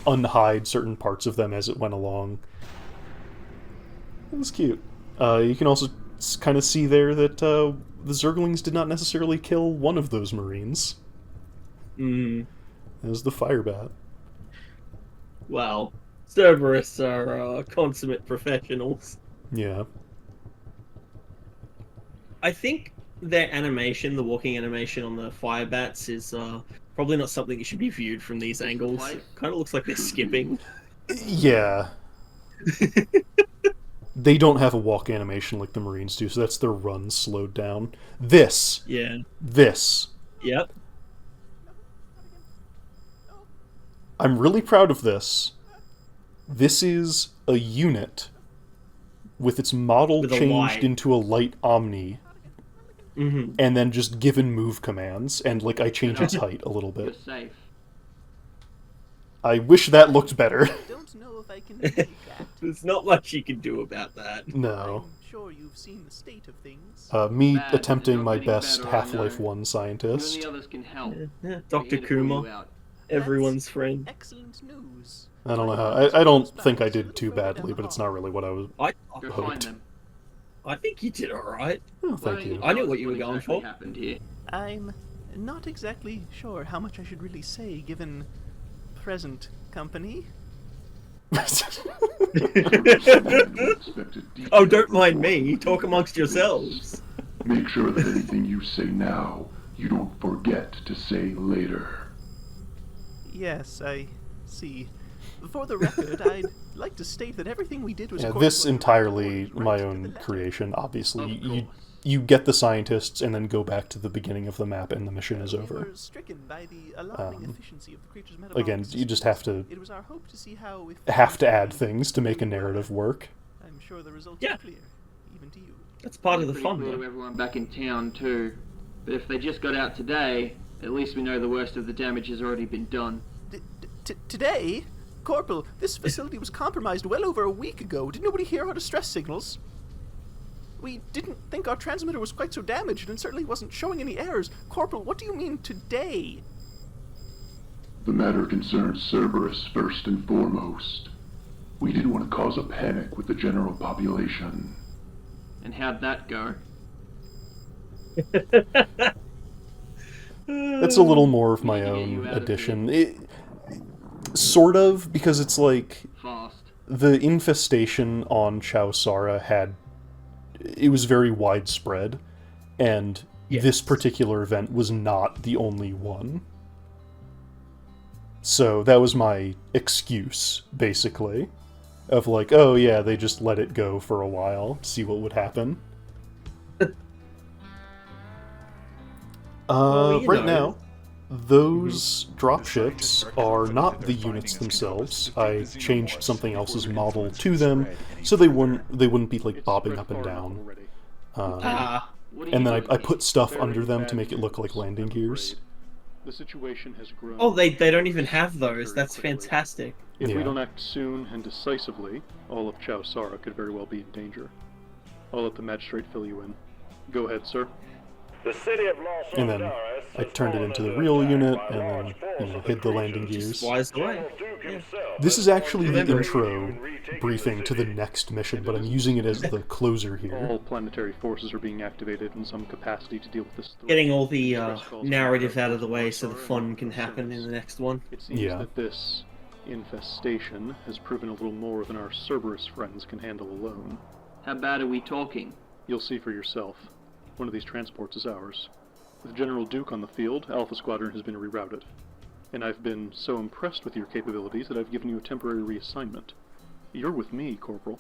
unhide certain parts of them as it went along. It was cute. You can also kind of see there that the Zerglings did not necessarily kill one of those Marines. It was the Firebat. Well, Cerberus are consummate professionals. Yeah. I think their animation, the walking animation on the Firebats, is probably not something that should be viewed from these angles. It kind of looks like they're skipping. Yeah. They don't have a walk animation like the Marines do, so that's their run slowed down. This. Yeah. This. Yep. I'm really proud of this. This is a unit with its model With a changed light. into a light Omni, and then just given move commands, and like I change its height a little You're bit. safe. I wish that looked better. Don't know if I can take that. There's not much you can do about that. No. I'm sure you've seen the state of things. Me Bad, attempting not my getting best better, I Half-Life know. 1 You and scientist. the others can help. Yeah. We're Dr. here to pull you Kuma, out. everyone's friend. Excellent news. I don't know how. I don't think I did too badly, but it's not really what I was. I Go find hoped. them. I think you did alright. Oh, Why thank don't you. I knew tell what us you were going exactly for. happened here? I'm not exactly sure how much I should really say given present company. Oh, don't mind me. Talk amongst yourselves. Make sure that anything you say now, you don't forget to say later. Yes, I see. For the record, I'd like to state that everything we did was... Yeah, according this to the entirely report, right my to own the letter. creation. Obviously, Of you course. you get the scientists and then go back to the beginning of the map, and the mission is We over. were stricken by the alarming efficiency of the creature's metabolic Again, you just have to It was our hope to see how... add things to make a narrative work. I'm sure the results Yeah. are clear, even to you. That's part of the Pretty fun, clear to though. everyone back in town too. But if they just got out today, at least we know the worst of the damage has already been done. Today? Corporal, this facility was compromised well over a week ago. Did nobody hear our distress signals? We didn't think our transmitter was quite so damaged and certainly wasn't showing any errors. Corporal, what do you mean today? The matter concerns Cerberus first and foremost. We didn't want to cause a panic with the general population. And how'd that go? It's a little more of my Need to get own you out of addition. Sort of, because it's like Fast. the infestation on Chowsara it was very widespread, and this particular event was not the only one. So that was my excuse, basically, of like, oh yeah, they just let it go for a while to see what would happen. Well, you right know. now, those dropships are not the units themselves. I changed something else's model to them, so they wouldn't be like bobbing up and down. And then I put stuff under them to make it look like landing gears. The situation has grown. Oh, they don't even have those. That's fantastic. If Yeah. we don't act soon and decisively, all of Chowsara could very well be in danger. I'll let the magistrate fill you in. Go ahead, sir. The city of Los And then I turned it into the real unit, and then hid the landing gears. Flies away. This is actually the intro briefing to the next mission, but I'm using it as the closer here. All planetary forces are being activated in some capacity to deal with this threat. Getting all the narrative out of the way so the fun can happen in the next one. It seems Yeah. that this infestation has proven a little more than our Cerberus friends can handle alone. How bad are we talking? You'll see for yourself. One of these transports is ours. With General Duke on the field, Alpha Squadron has been rerouted. And I've been so impressed with your capabilities that I've given you a temporary reassignment. You're with me, Corporal.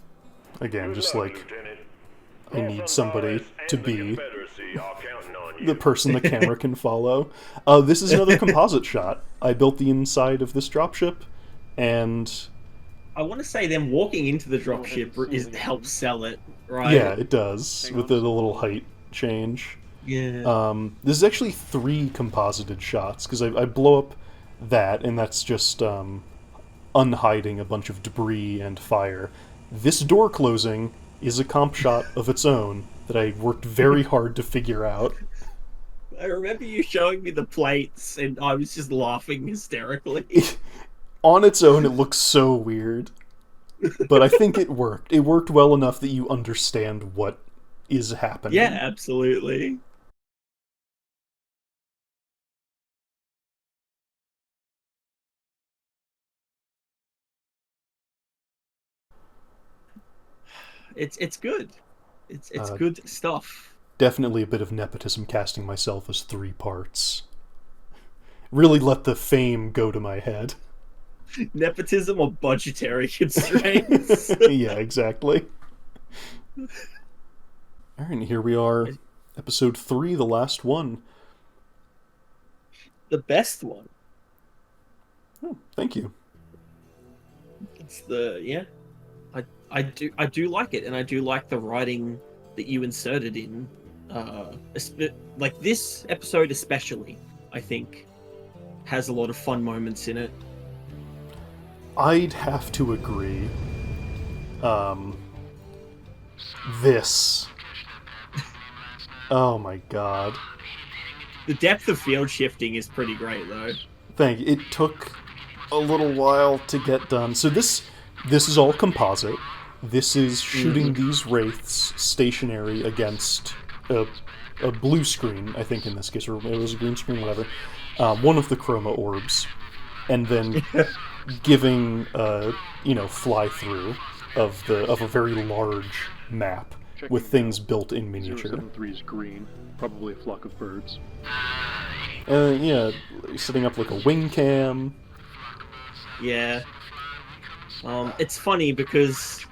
Again, just like, I need somebody to be the person the camera can follow. This is another composite shot. I built the inside of this dropship, and I want to say them walking into the dropship helps sell it, right? yeah, it does, with the little height change. Yeah. This is actually 3 composited shots, because I blow up that, and that's just unhiding a bunch of debris and fire. This door closing is a comp shot of its own that I worked very hard to figure out. I remember you showing me the plates, and I was just laughing hysterically. On its own, it looks so weird. But I think it worked. It worked well enough that you understand what is happening. Yeah, absolutely. It's good. It's good stuff. Definitely a bit of nepotism casting myself as 3 parts. Really let the fame go to my head. Nepotism or budgetary constraints. Yeah, exactly. Alright, and here we are. Episode 3, the last one. The best one. Oh, thank you. It's I do like it, and I do like the writing that you inserted in. Like this episode especially, I think, has a lot of fun moments in it. I'd have to agree. This. Oh my god. The depth of field shifting is pretty great, though. Thank you. It took a little while to get done. So this is all composite. This is shooting these wraiths stationary against a blue screen, I think in this case, or it was a green screen, whatever. One of the chroma orbs, and then giving fly through of a very large map with things built in miniature. 073 is green, probably a flock of birds. Yeah, setting up like a wing cam. Yeah. It's funny because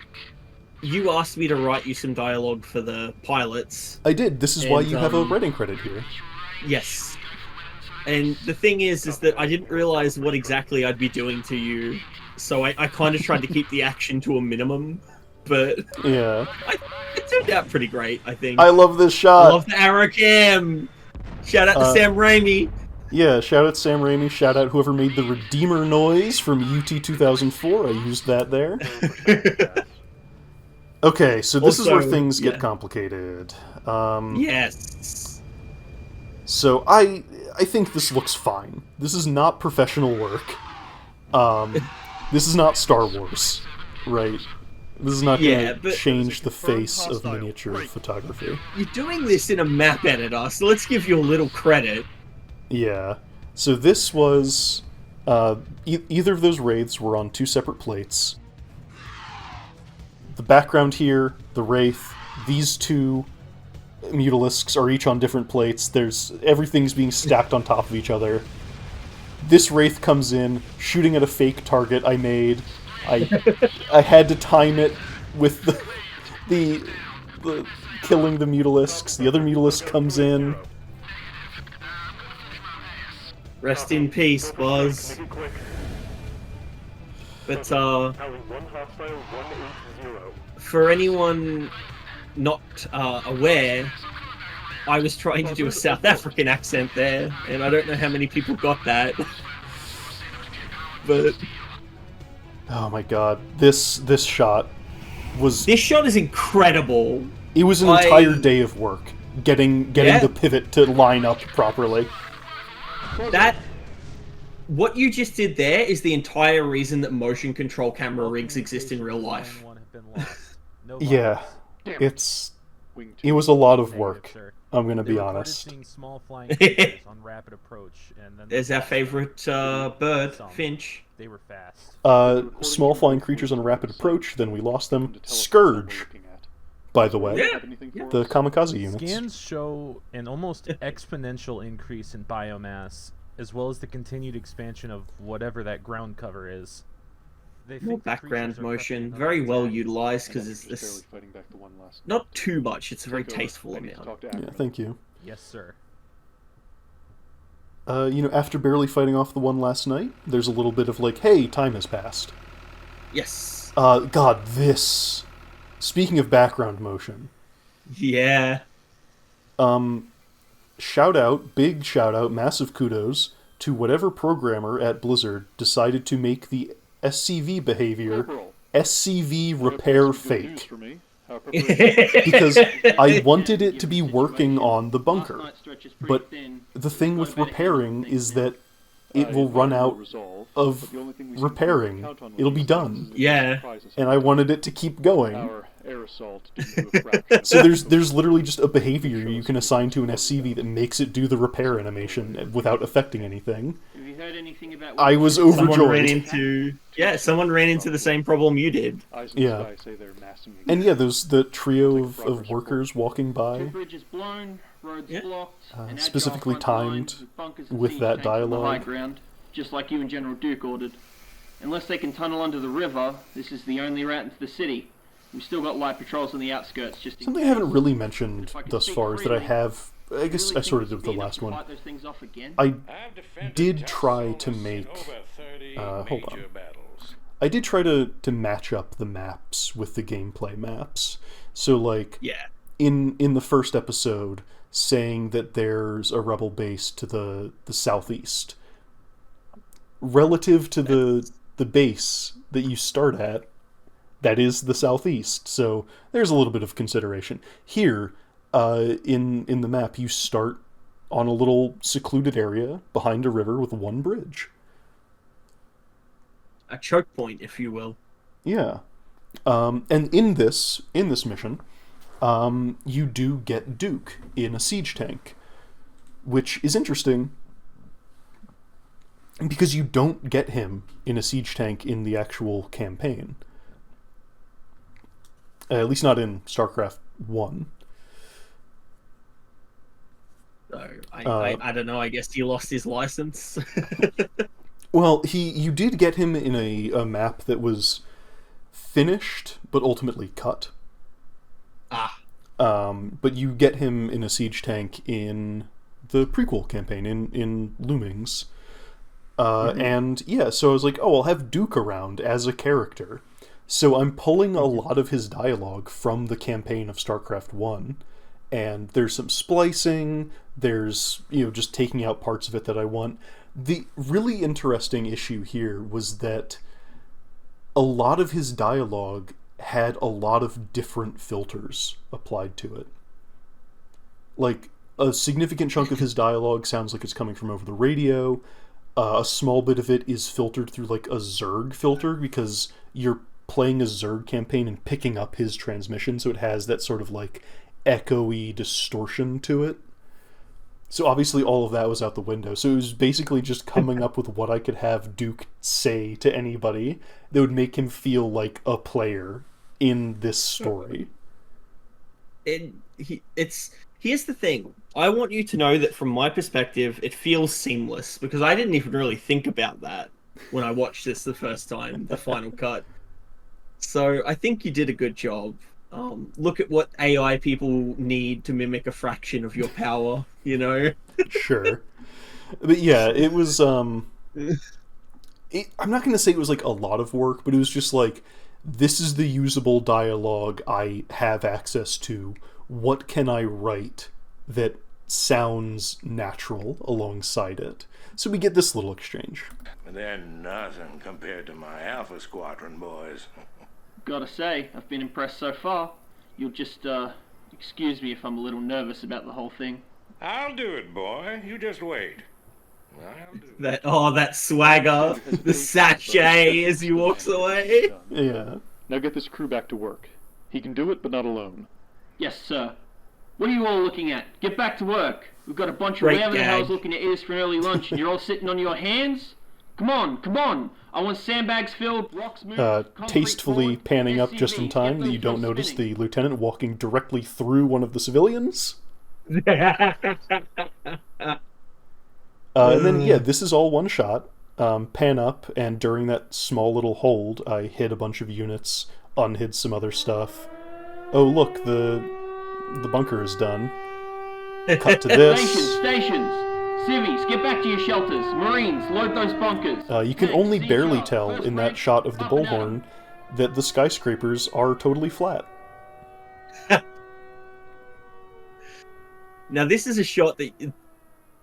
you asked me to write you some dialogue for the pilots. I did. This is why you have a writing credit here. Yes. And the thing is that I didn't realize what exactly I'd be doing to you, so I kind of tried to keep the action to a minimum, but yeah, it turned out pretty great, I think. I love this shot. I love the arrow cam. Shout out to Sam Raimi. Yeah, shout out Sam Raimi, shout out whoever made the Redeemer noise from UT 2004, I used that there. Okay, so this is where things get complicated. Yes. So I think this looks fine. This is not professional work. This is not Star Wars, right? This is not going to change the face of miniature photography. You're doing this in a map editor, so let's give you a little credit. Yeah. So this was... either of those wraiths were on 2 separate plates. The background here, the wraith, these 2 mutalisks are each on different plates. Everything's being stacked on top of each other. This wraith comes in, shooting at a fake target I made. I had to time it with the killing the mutalisks. The other mutalisk comes in. Rest in peace, Buzz. But for anyone not aware, I was trying to do a South African accent there, and I don't know how many people got that. But oh my god, this shot was... This shot is incredible. It was an entire day of work getting the pivot to line up properly. What you just did there is the entire reason that motion control camera rigs exist in real life. Yeah, it was a lot of work. I'm gonna be honest. There's our favorite bird, Finch. They were fast. Small flying creatures on rapid approach. Then we lost them. Scourge, by the way. The kamikaze units. Scans show an almost exponential increase in biomass, as well as the continued expansion of whatever that ground cover is. More background motion, very well utilized because it's this. Not too much. It's a very tasteful amount. Yeah, thank you. Yes, sir. After barely fighting off the one last night, there's a little bit of like, hey, time has passed. Yes. God, this. Speaking of background motion. Yeah. Big shout out, massive kudos to whatever programmer at Blizzard decided to make the SCV behavior SCV repair fake. because I wanted it to be working on the bunker. But the thing with repairing is that it will run out of repairing. It'll be done. Yeah. And I wanted it to keep going. So there's literally just a behavior you can assign to an SCV that makes it do the repair animation without affecting anything. Have you heard anything about I was overjoyed. Someone ran into the same problem you did. Yeah. And yeah, there's the trio of workers walking by. Bridge is blown, roads blocked, Specifically timed with that dialogue. Ground, just like you and General Duke ordered. Unless they can tunnel under the river, this is the only route into the city. We've still got light patrols on the outskirts. Just something I haven't really mentioned thus far is that I have. I guess I sort of did with the last one. I did try to make. Hold on. I did try to match up the maps with the gameplay maps. So like, in the first episode, saying that there's a rebel base to the southeast, relative to the base that you start at, that is the southeast. So there's a little bit of consideration here. In the map, you start on a little secluded area behind a river with one bridge. A choke point, if you will. Yeah. And in this mission, you do get Duke in a siege tank, which is interesting because you don't get him in a siege tank in the actual campaign. At least not in StarCraft 1. So, I don't know, I guess he lost his license. Well, you did get him in a map that was finished, but ultimately cut. But you get him in a siege tank in the prequel campaign, in Loomings. And yeah, so I was like, oh, I'll have Duke around as a character. So I'm pulling a lot of his dialogue from the campaign of StarCraft 1. And there's some splicing, there's, just taking out parts of it that I want. The really interesting issue here was that a lot of his dialogue had a lot of different filters applied to it. Like, a significant chunk of his dialogue sounds like it's coming from over the radio. A small bit of it is filtered through, like, a Zerg filter, because you're playing a Zerg campaign and picking up his transmission, so it has that sort of, like, echoey distortion to it. So obviously all of that was out the window. So it was basically just coming up with what I could have Duke say to anybody that would make him feel like a player in this story. Here's the thing. I want you to know that from my perspective, it feels seamless, because I didn't even really think about that when I watched this the first time, the final cut. So I think you did a good job. Look at what AI people need to mimic a fraction of your power, Sure. But yeah, it was, I'm not going to say it was like a lot of work, but it was just like, this is the usable dialogue I have access to. What can I write that sounds natural alongside it? So we get this little exchange. They're nothing compared to my Alpha Squadron boys. Gotta say, I've been impressed so far. You'll just, excuse me if I'm a little nervous about the whole thing. I'll do it, boy. You just wait. That swagger, the sachet as he walks away. Yeah. Now get this crew back to work. He can do it, but not alone. Yes, sir. What are you all looking at? Get back to work. We've got a bunch of whatever the hell's looking at ears for an early lunch, and you're all sitting on your hands? Come on. I want sandbags filled, rocks moved, tastefully panning up just in time that you don't notice the lieutenant walking directly through one of the civilians. And then, yeah, this is all one shot. Pan up, and during that small little hold, I hit a bunch of units, unhid some other stuff. Oh, look, the bunker is done. Cut to this. Stations! Civvies, get back to your shelters. Marines, load those bunkers. You can only barely tell in that shot of the bullhorn that the skyscrapers are totally flat. Now, this is a shot that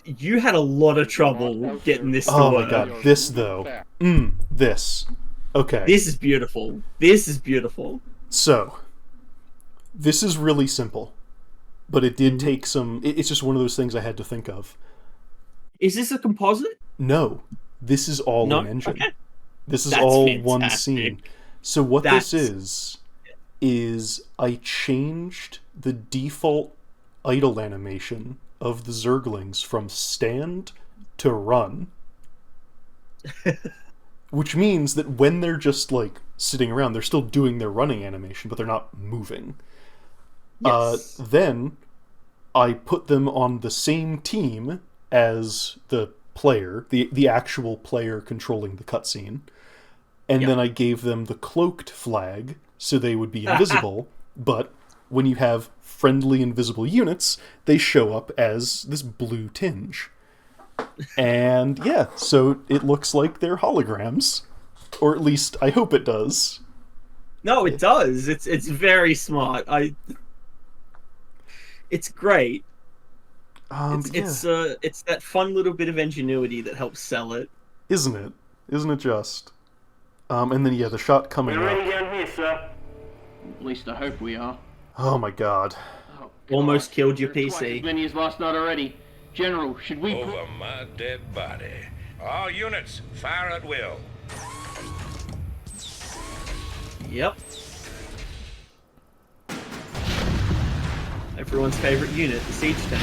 you had a lot of trouble getting this to work. Oh my god, this though. This. Okay. This is beautiful. So, This is really simple, but it did take some... It's just one of those things I had to think of. Is this a composite? No. This is all in engine. Okay. This is That's all fantastic. one scene. So what this is I changed the default idle animation of the Zerglings from stand to run. Which means that when they're just, like, sitting around, they're still doing their running animation, but they're not moving. Yes. Then I put them on the same team as the player, the actual player controlling the cutscene. And then I gave them the cloaked flag, so they would be invisible, but when you have friendly invisible units, they show up as this blue tinge. And yeah, so it looks like they're holograms. Or at least, I hope it does. No, it does. It's very smart. It's great. It's that fun little bit of ingenuity that helps sell it. Isn't it? Isn't it just? And then, yeah, the shot coming We're up. ready down here, sir. At least I hope we are. Oh my god. Oh, Almost killed your Twice as PC. many as last night already. General, should we... Over my dead body. All units, fire at will. Yep. Everyone's favorite unit, the siege tank.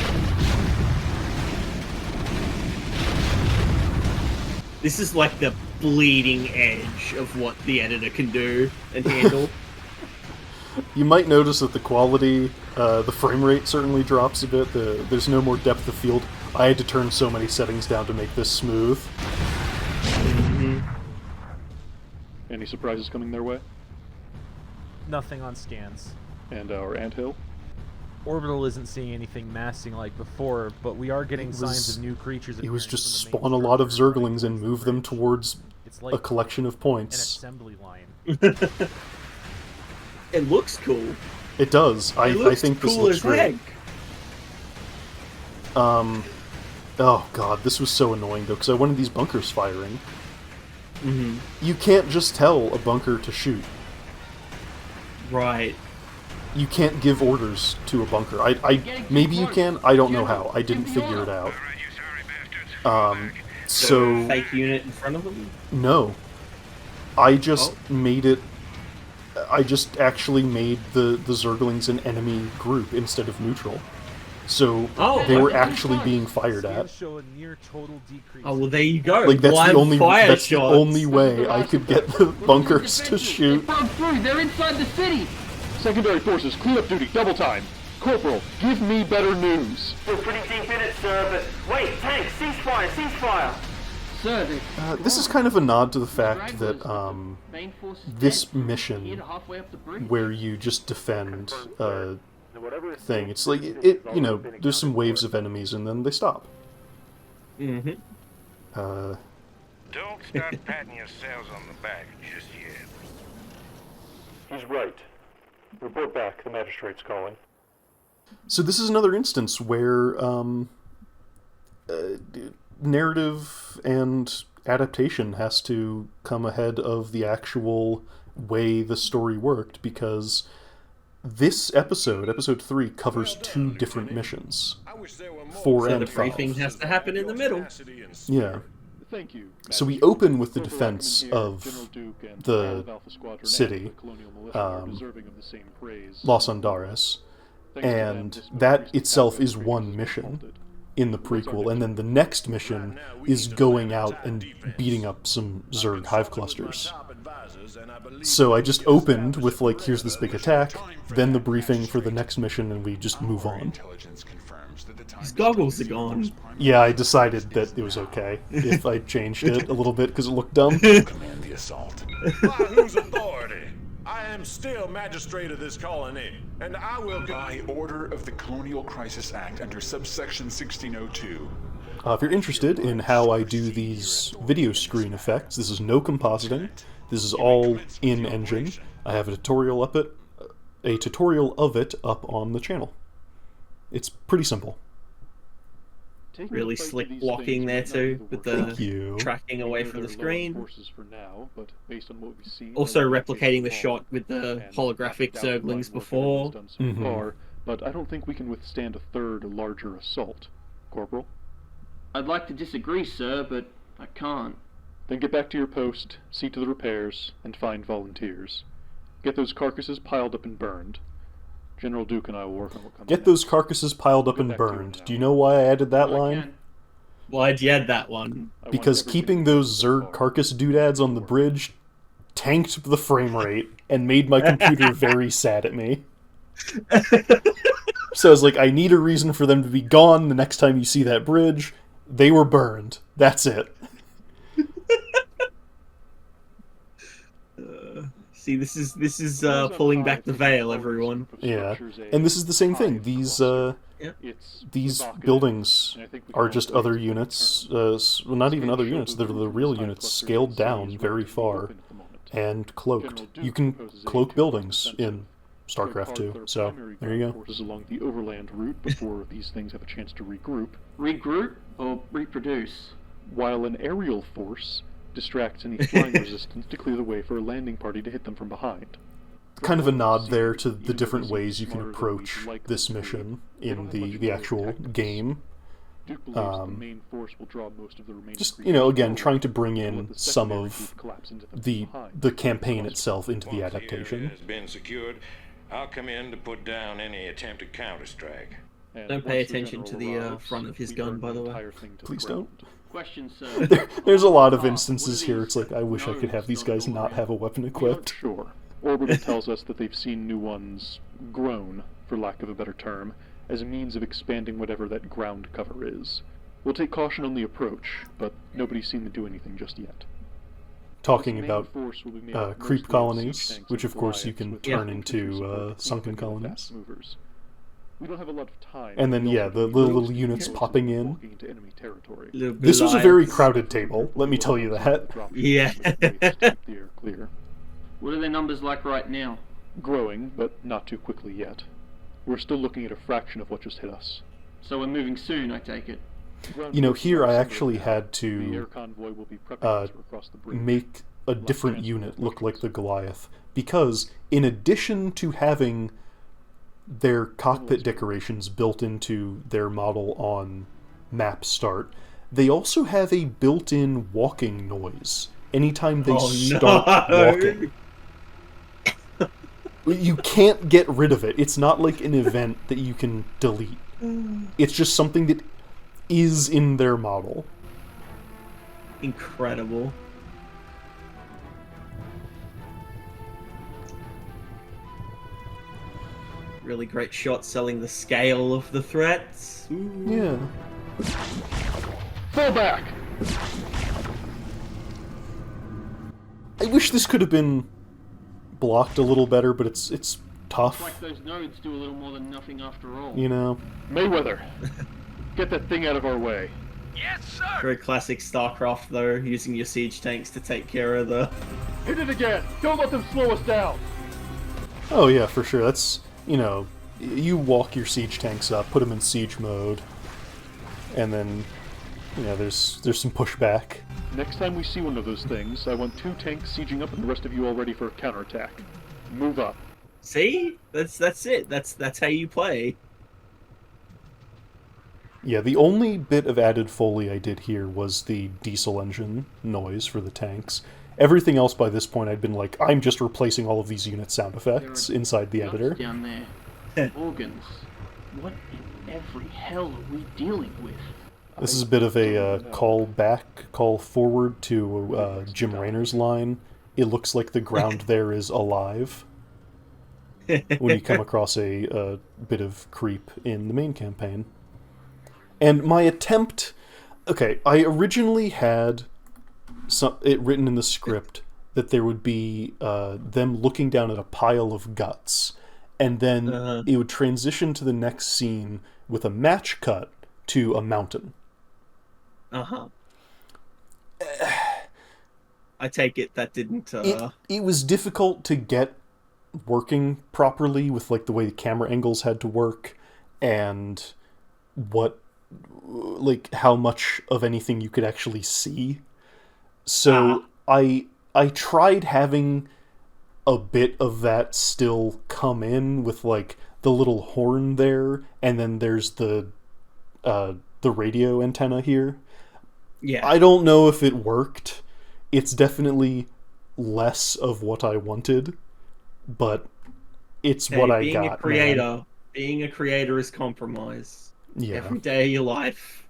This is like the bleeding edge of what the editor can do and handle. You might notice that the quality, the frame rate certainly drops a bit. There's no more depth of field. I had to turn so many settings down to make this smooth. Any surprises coming their way? Nothing on scans. And our anthill? Orbital isn't seeing anything massing like before, but we are getting signs of new creatures. It was just spawn a lot of Zerglings and move them towards a collection of An points. assembly line. It looks cool. It does. I think this cool looks as great. heck. Oh god, this was so annoying though, because I wanted these bunkers firing. Mm-hmm. You can't just tell a bunker to shoot. Right. You can't give orders to a bunker. Maybe you can. I don't know how. I didn't figure it out. So Fake unit in front of them? no, I just made it. I just actually made the Zerglings an enemy group instead of neutral. So they were actually being fired at. Show a near total decrease. Oh well, there you go. Like that's Blind the only fire that's the shots. only way I could get the bunkers to shoot. They broke through. They're inside the city. Secondary forces, cleanup duty, double time. Corporal, give me better news. Still pretty deep in it, sir, but... Wait, tank, ceasefire, ceasefire! Sir, This is kind of a nod to the fact that this mission, where you just defend a thing, it's like, you know, there's some waves of enemies and then they stop. Mm-hmm. Don't start patting yourselves on the back just yet. He's right. Report back, the magistrate's calling. So this is another instance where narrative and adaptation has to come ahead of the actual way the story worked, because this episode, episode 3, covers 2 different missions. 4 So and the 5. briefing has to happen in the middle. Yeah. Thank you. So we open with the defense of the city, Los Andares, and that itself is one mission in the prequel, and then the next mission is going out and beating up some Zerg hive clusters. So I just opened with, like, here's this big attack, then the briefing for the next mission, and we just move on. His goggles are gone. Yeah, I decided that it was okay if I changed it a little bit because it looked dumb. Command the assault. By whose authority? I am still magistrate of this colony, and I will... By order of the Colonial Crisis Act under subsection 1602. If you're interested in how I do these video screen effects, this is no compositing. This is all in-engine. I have a tutorial of it up on the channel. It's pretty simple. Really slick blocking there too, with the tracking away from the screen. For now, but based on what we've seen, also replicating the shot with the holographic zerglings before. But I don't think we can withstand a third larger assault. Corporal? I'd like to disagree, sir, but I can't. Then get back to your post, see to the repairs, and find volunteers. Get those carcasses piled up and burned. General Duke and I will work on what comes Get those carcasses piled up and burned. Do you know why I added that line? Why'd you add that one? Because keeping those Zerg carcass doodads on the bridge tanked the frame rate and made my computer very sad at me. So I was like, I need a reason for them to be gone the next time you see that bridge. They were burned. That's it. See, this is pulling back the veil, everyone. Yeah, and this is the same thing. These buildings are just other units. Well, not even other units. They're the real units scaled down very far and cloaked. You can cloak buildings in StarCraft 2. So there you go. Forces along the overland route before these things have a chance to regroup. Regroup or reproduce? While an aerial force distracts any flying resistance to clear the way for a landing party to hit them from behind. Kind of a nod there to the different ways you can approach this mission in the actual game. Just, again, trying to bring in some of the campaign itself into the adaptation. Has been secured. I'll come in to put down any attempted counter-strike. Don't pay attention to the front of his gun, by the way. Please don't. Question, sir. There's a lot of instances here. It's like, I wish I could have these guys not have a weapon equipped. Sure. Orbital tells us that they've seen new ones grown, for lack of a better term, as a means of expanding whatever that ground cover is. We'll take caution on the approach, but nobody's seen them do anything just yet. Talking about creep colonies, which of course you can turn into sunken colonies. We don't have a lot of time. And then, the little units popping in. This was a very crowded table, let me tell you that. Yeah. What are their numbers like right now? Growing, but not too quickly yet. We're still looking at a fraction of what just hit us. So we're moving soon, I take it. Here I actually had to make a different unit look like the Goliath, because in addition to having their cockpit decorations built into their model on map start, they also have a built-in walking noise anytime they start walking. You can't get rid of it. It's not like an event that you can delete. It's just something that is in their model. Incredible. Really great shot selling the scale of the threats. Ooh. Yeah. Fall back! I wish this could have been blocked a little better, but it's tough. It's like those nodes do a little more than nothing after all. Mayweather, get that thing out of our way. Yes, sir! Very classic StarCraft, though, using your siege tanks to take care of the... Hit it again! Don't let them slow us down! Oh yeah, for sure. That's... you walk your siege tanks up, put them in siege mode, and then, there's some pushback. Next time we see one of those things, I want 2 tanks sieging up and the rest of you all ready for a counterattack. Move up. See? That's it. That's how you play. Yeah, the only bit of added Foley I did here was the diesel engine noise for the tanks. Everything else by this point I'd been like, I'm just replacing all of these unit sound effects inside the editor. Down there. Organs. What in every hell are we dealing with? This is a bit of a call forward to Jim Raynor's line. It looks like the ground there is alive. When you come across a bit of creep in the main campaign. And my attempt... Okay, I originally had it written in the script that there would be them looking down at a pile of guts, and then it would transition to the next scene with a match cut to a mountain. I take it that didn't... It was difficult to get working properly with the way the camera angles had to work, and what like how much of anything you could actually see. So I tried having a bit of that still come in with like the little horn there, and then there's the radio antenna here. Yeah. I don't know if it worked. It's definitely less of what I wanted, but it's what I got. Being a creator is compromise. Yeah. Every day of your life.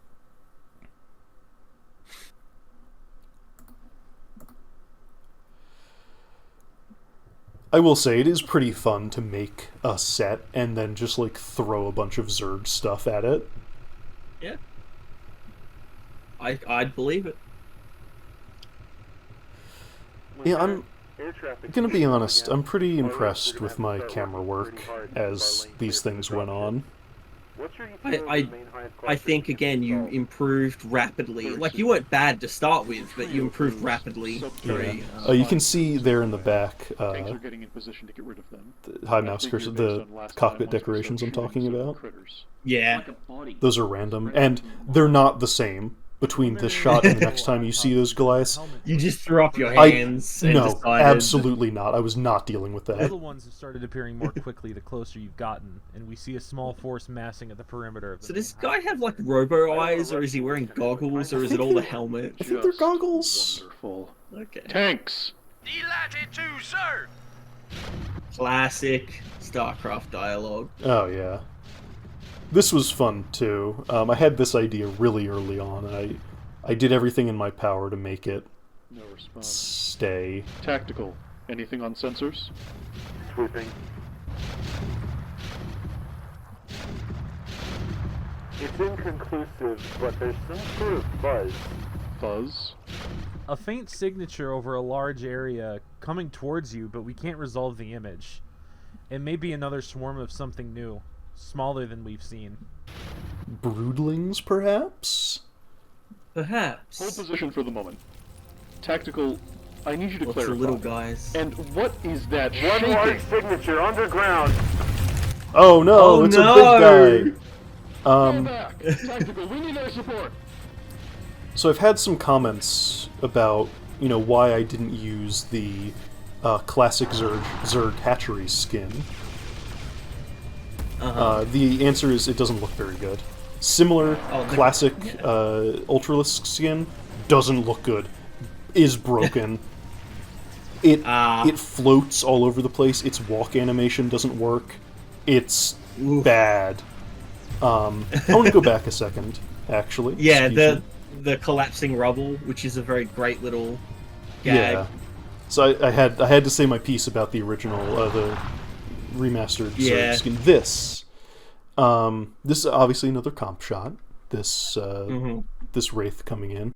I will say it is pretty fun to make a set and then just like throw a bunch of Zerg stuff at it. Yeah. I'd believe it. Yeah, I'm gonna be honest, I'm pretty impressed with my camera work as these things went on. I think again you improved rapidly. Like you weren't bad to start with, but you improved rapidly. Yeah. You can see there in the back. Tanks are getting in position to get rid of them. The high mouse cursor, the cockpit decorations I'm talking about. Yeah. Those are random, and they're not the same between this shot and the next time you see those Goliaths. You just threw up your hands. No, absolutely not. I was not dealing with The that. little ones have started appearing more quickly the closer you've gotten, and we see a small force massing at the perimeter of the So does this guy have like robo eyes, or is he wearing goggles, or is it all the helmet? I think they're goggles. Wonderful. Okay. Tanks. Delighted to serve. Classic StarCraft dialogue. Oh yeah. This was fun too. I had this idea really early on, and I did everything in my power to make it No response. stay. Tactical. Anything on sensors? Sweeping. It's inconclusive, but there's some sort of buzz. Fuzz? A faint signature over a large area coming towards you, but we can't resolve the image. It may be another swarm of something new, smaller than we've seen. Broodlings, perhaps? Perhaps. Hold position for the moment. Tactical, I need you to What's clarify. the little guys? And what is that One shaking? large signature underground. Oh no, Oh, it's no! a big guy! Go back. Tactical, we need their support. So I've had some comments about, you know, why I didn't use the classic Zerg hatchery skin. The answer is it doesn't look very good. Similar classic Ultralisk skin doesn't look good. Is broken. It floats all over the place. Its walk animation doesn't work. It's bad. I want to go back a second, actually. Yeah, Excuse me. the collapsing rubble, which is a very great little gag. Yeah. So I had to say my piece about the original, the remastered Zerg skin. This is obviously another comp shot. This this Wraith coming in.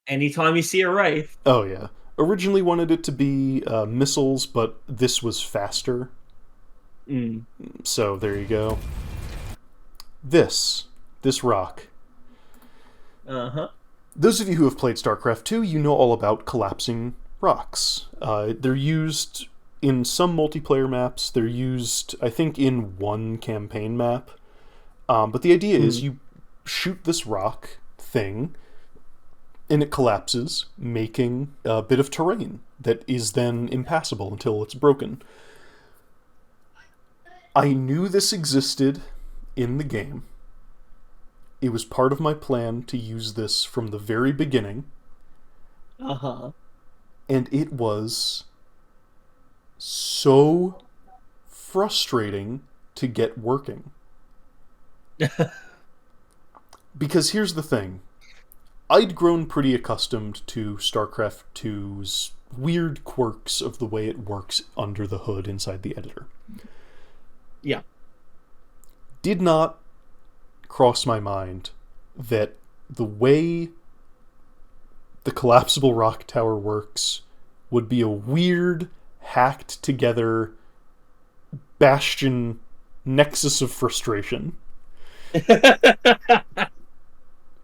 Anytime you see a Wraith. Oh yeah. Originally wanted it to be missiles, but this was faster. So there you go. This rock. Those of you who have played StarCraft 2, you know all about collapsing rocks. They're used in some multiplayer maps. They're used, I think, in one campaign map. But the idea is you shoot this rock thing, and it collapses, making a bit of terrain that is then impassable until it's broken. I knew this existed in the game. It was part of my plan to use this from the very beginning. And it was so frustrating to get working. Because here's the thing. I'd grown pretty accustomed to StarCraft 2's weird quirks of the way it works under the hood inside the editor. Yeah. Did not cross my mind that the way the collapsible rock tower works would be a weird, hacked together bastion nexus of frustration.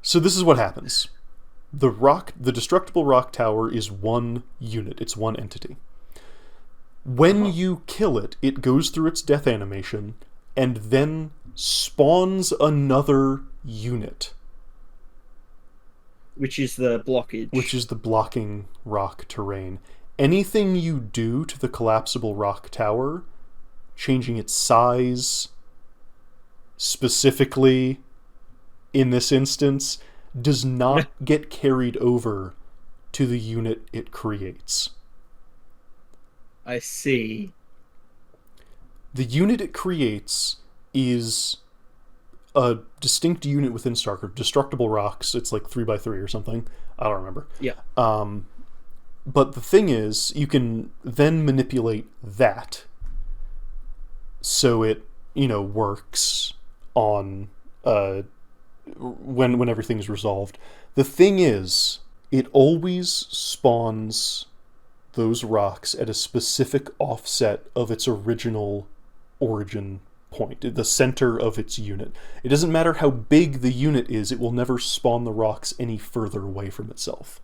So this is what happens. The destructible rock tower is one unit. It's one entity. When you kill it, it goes through its death animation and then spawns another unit Which is the blockage. Which is the blocking rock terrain. Anything you do to the collapsible rock tower, changing its size, specifically in this instance, does not get carried over to the unit it creates. I see. The unit it creates is a distinct unit within StarCraft. Destructible rocks, it's like 3x3 or something. I don't remember. Yeah. But the thing is, you can then manipulate that so it, works on when everything's resolved. The thing is, it always spawns those rocks at a specific offset of its original origin point, the center of its unit. It doesn't matter how big the unit is, it will never spawn the rocks any further away from itself.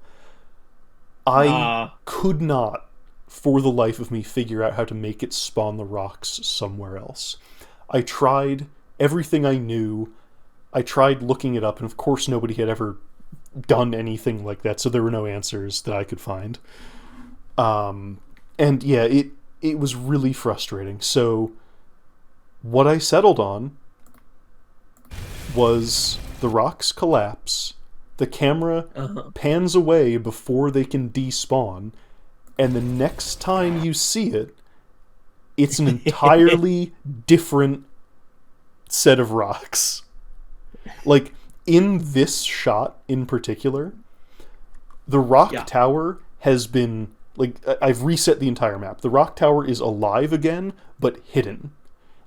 I could not, for the life of me, figure out how to make it spawn the rocks somewhere else. I tried everything I knew. I tried looking it up, and of course nobody had ever done anything like that, so there were no answers that I could find. And yeah, it was really frustrating. So what I settled on was the rocks collapse, the camera pans away before they can despawn, and the next time you see it, it's an entirely different set of rocks. Like, in this shot in particular, the rock tower has been, like, I've reset the entire map. The rock tower is alive again, but hidden.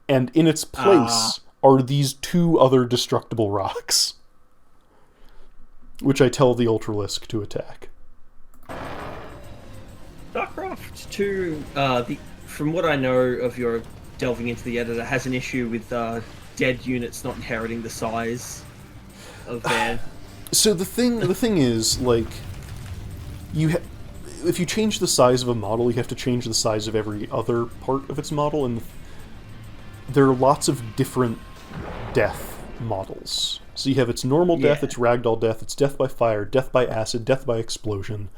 And in its place are these two other destructible rocks, which I tell the Ultralisk to attack. StarCraft 2, from what I know of your delving into the editor, has an issue with dead units not inheriting the size of their... So the thing is, like, if you change the size of a model, you have to change the size of every other part of its model, and there are lots of different death models. So you have its normal death, its ragdoll death, its death by fire, death by acid, death by explosion.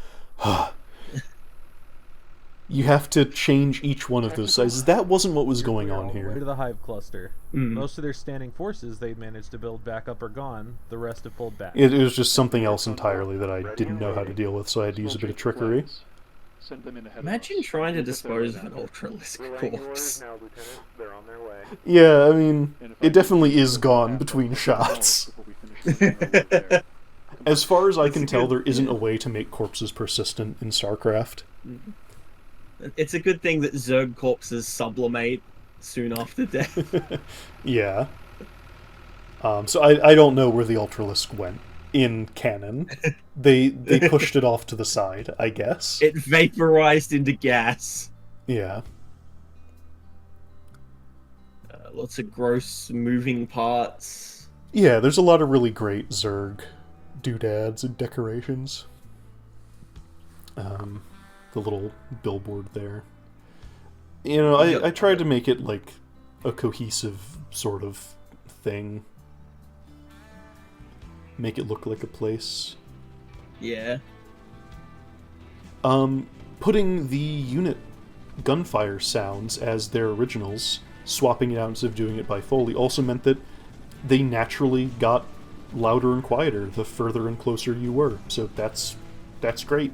You have to change each one of those sizes. That wasn't what was going on here. Way to the hive cluster. Most of their standing forces they managed to build back up are gone. The rest have pulled back. It was just something else entirely that I didn't know how to deal with, so I had to use a bit of trickery. Imagine trying to dispose of an Ultralisk corpse. Yeah, I mean, it definitely is gone between shots. As far as I can tell, there isn't a way to make corpses persistent in StarCraft. It's a good thing that Zerg corpses sublimate soon after death. Yeah. So I don't know where the Ultralisk went in canon. They pushed it off to the side, I guess. It vaporized into gas. Yeah. Lots of gross moving parts. Yeah, there's a lot of really great Zerg doodads and decorations. The little billboard there. You know, I tried to make it like a cohesive sort of thing. Make it look like a place. Yeah. Putting the unit gunfire sounds as their originals, swapping it out instead of doing it by Foley, also meant that they naturally got louder and quieter the further and closer you were. So that's great.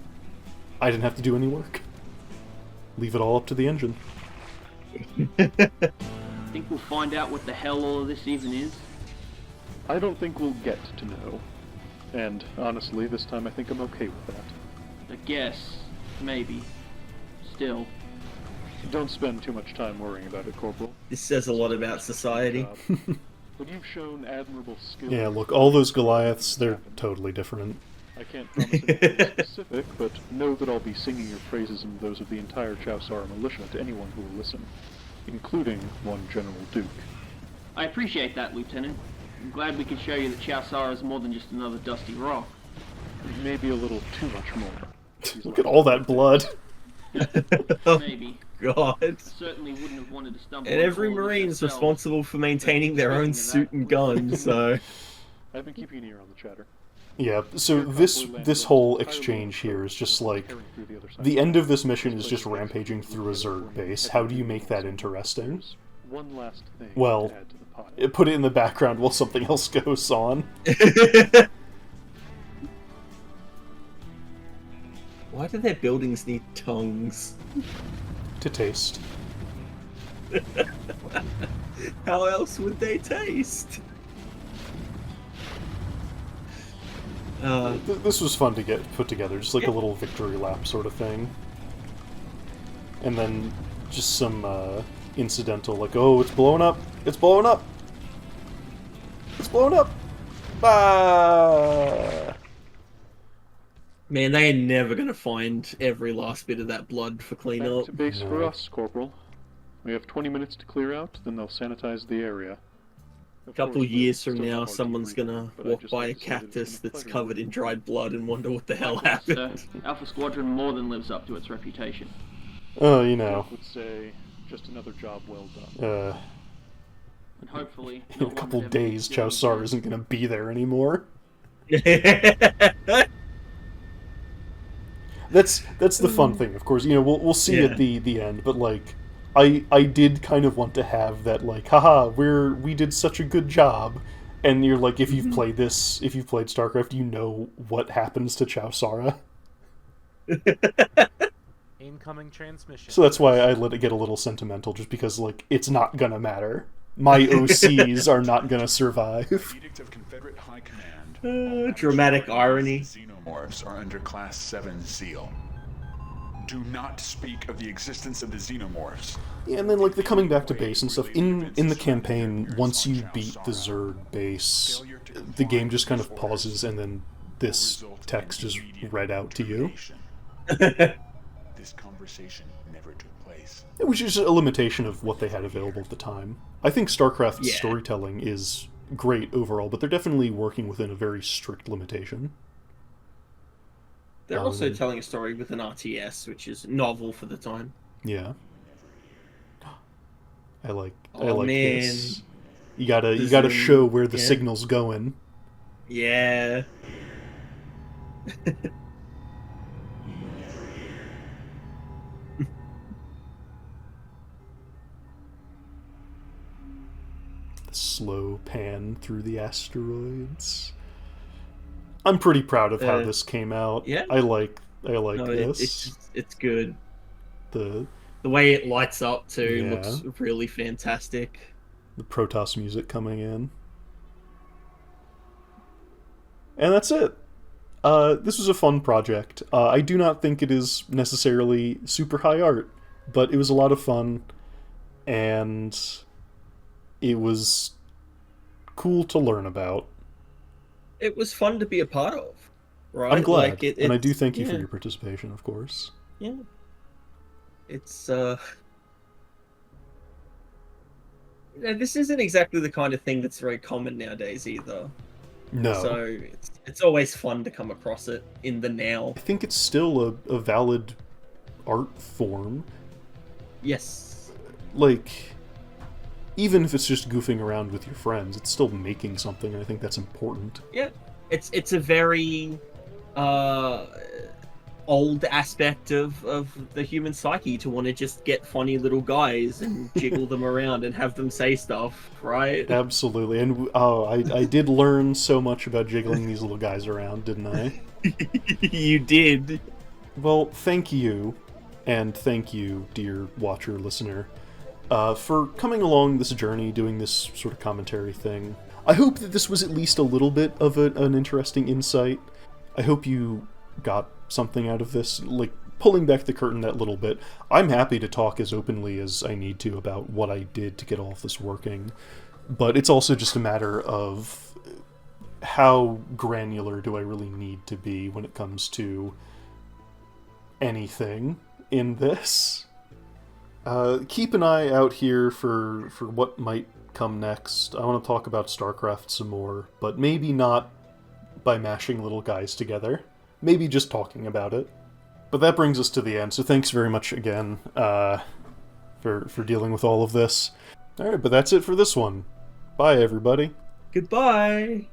I didn't have to do any work. Leave it all up to the engine. Think we'll find out what the hell all of this even is? I don't think we'll get to know. And honestly, this time I think I'm okay with that. I guess. Maybe. Still. Don't spend too much time worrying about it, Corporal. This says a lot about society. But you've shown admirable skill. Yeah, look, all those Goliaths, they're totally different. I can't promise anything specific, but know that I'll be singing your praises and those of the entire Chowsara militia to anyone who will listen, including one General Duke. I appreciate that, Lieutenant. I'm glad we could show you that Chowsara is more than just another dusty rock. Maybe a little too much more. Look at all that blood. Maybe. God. Certainly wouldn't have wanted to stumble. And every Marine's responsible for maintaining their own suit and gun, so... I've been keeping an ear on the chatter. Yeah, so this whole exchange here is just like, the end of this mission is just rampaging through a Zerg base. How do you make that interesting? One last thing. Well, put it in the background while something else goes on. Why do their buildings need tongues? To taste. How else would they taste? This was fun to get put together, just like a little victory lap sort of thing. And then just some incidental, like, oh, it's blowing up! It's blowing up! It's blowing up! Ah! Man, they are never gonna find every last bit of that blood for cleanup. Back to base for us, Corporal. We have 20 minutes to clear out, then they'll sanitize the area. A couple years from now, someone's gonna walk by a cactus that's covered in dried blood and wonder what the hell happened. Alpha Squadron more than lives up to its reputation. Oh, you know. I would say, just another job well done. And hopefully, in a couple days, Chowsar isn't gonna be there anymore. That's the fun thing, of course. You know, we'll see at the end, but like, I did kind of want to have that, like, haha, we did such a good job, and you're like, if you've played this, if you've played StarCraft, you know what happens to Chowsara. Incoming transmission. So that's why I let it get a little sentimental, just because, like, it's not gonna matter. My OCs are not gonna survive. Edict of Confederate High Command. Dramatic irony. Xenomorphs are under Class 7 seal. Do not speak of the existence of the Xenomorphs. Yeah, and then, like, the coming back to base and stuff. In the campaign, once you beat the Zerg base, the game just kind of pauses, and then this text is read out to you. This conversation never took place. Which is a limitation of what they had available at the time. I think StarCraft's storytelling is great overall, but they're definitely working within a very strict limitation. They're also telling a story with an RTS, which is novel for the time. Yeah. I like man. this. You gotta show where the signal's going. Yeah. The slow pan through the asteroids. I'm pretty proud of how this came out. Yeah. I like this. It's good. The way it lights up too looks really fantastic. The Protoss music coming in. And that's it. This was a fun project. I do not think it is necessarily super high art, but it was a lot of fun, and it was cool to learn about. It was fun to be a part of, right? I'm glad, and I do thank you for your participation, of course. Yeah. It's, this isn't exactly the kind of thing that's very common nowadays either. No. So it's always fun to come across it in the now. I think it's still a valid art form. Yes. Like, even if it's just goofing around with your friends, it's still making something, and I think that's important. Yeah. It's a very old aspect of the human psyche to want to just get funny little guys and jiggle them around and have them say stuff, right? Absolutely. And I did learn so much about jiggling these little guys around, didn't I? You did. Well, thank you, and thank you, dear watcher, listener, for coming along this journey, doing this sort of commentary thing. I hope that this was at least a little bit of an interesting insight. I hope you got something out of this, like, pulling back the curtain that little bit. I'm happy to talk as openly as I need to about what I did to get all of this working, but it's also just a matter of how granular do I really need to be when it comes to anything in this. Keep an eye out here for what might come next. I want to talk about StarCraft some more, but maybe not by mashing little guys together. Maybe just talking about it. But that brings us to the end, so thanks very much again for dealing with all of this. Alright, but that's it for this one. Bye, everybody. Goodbye!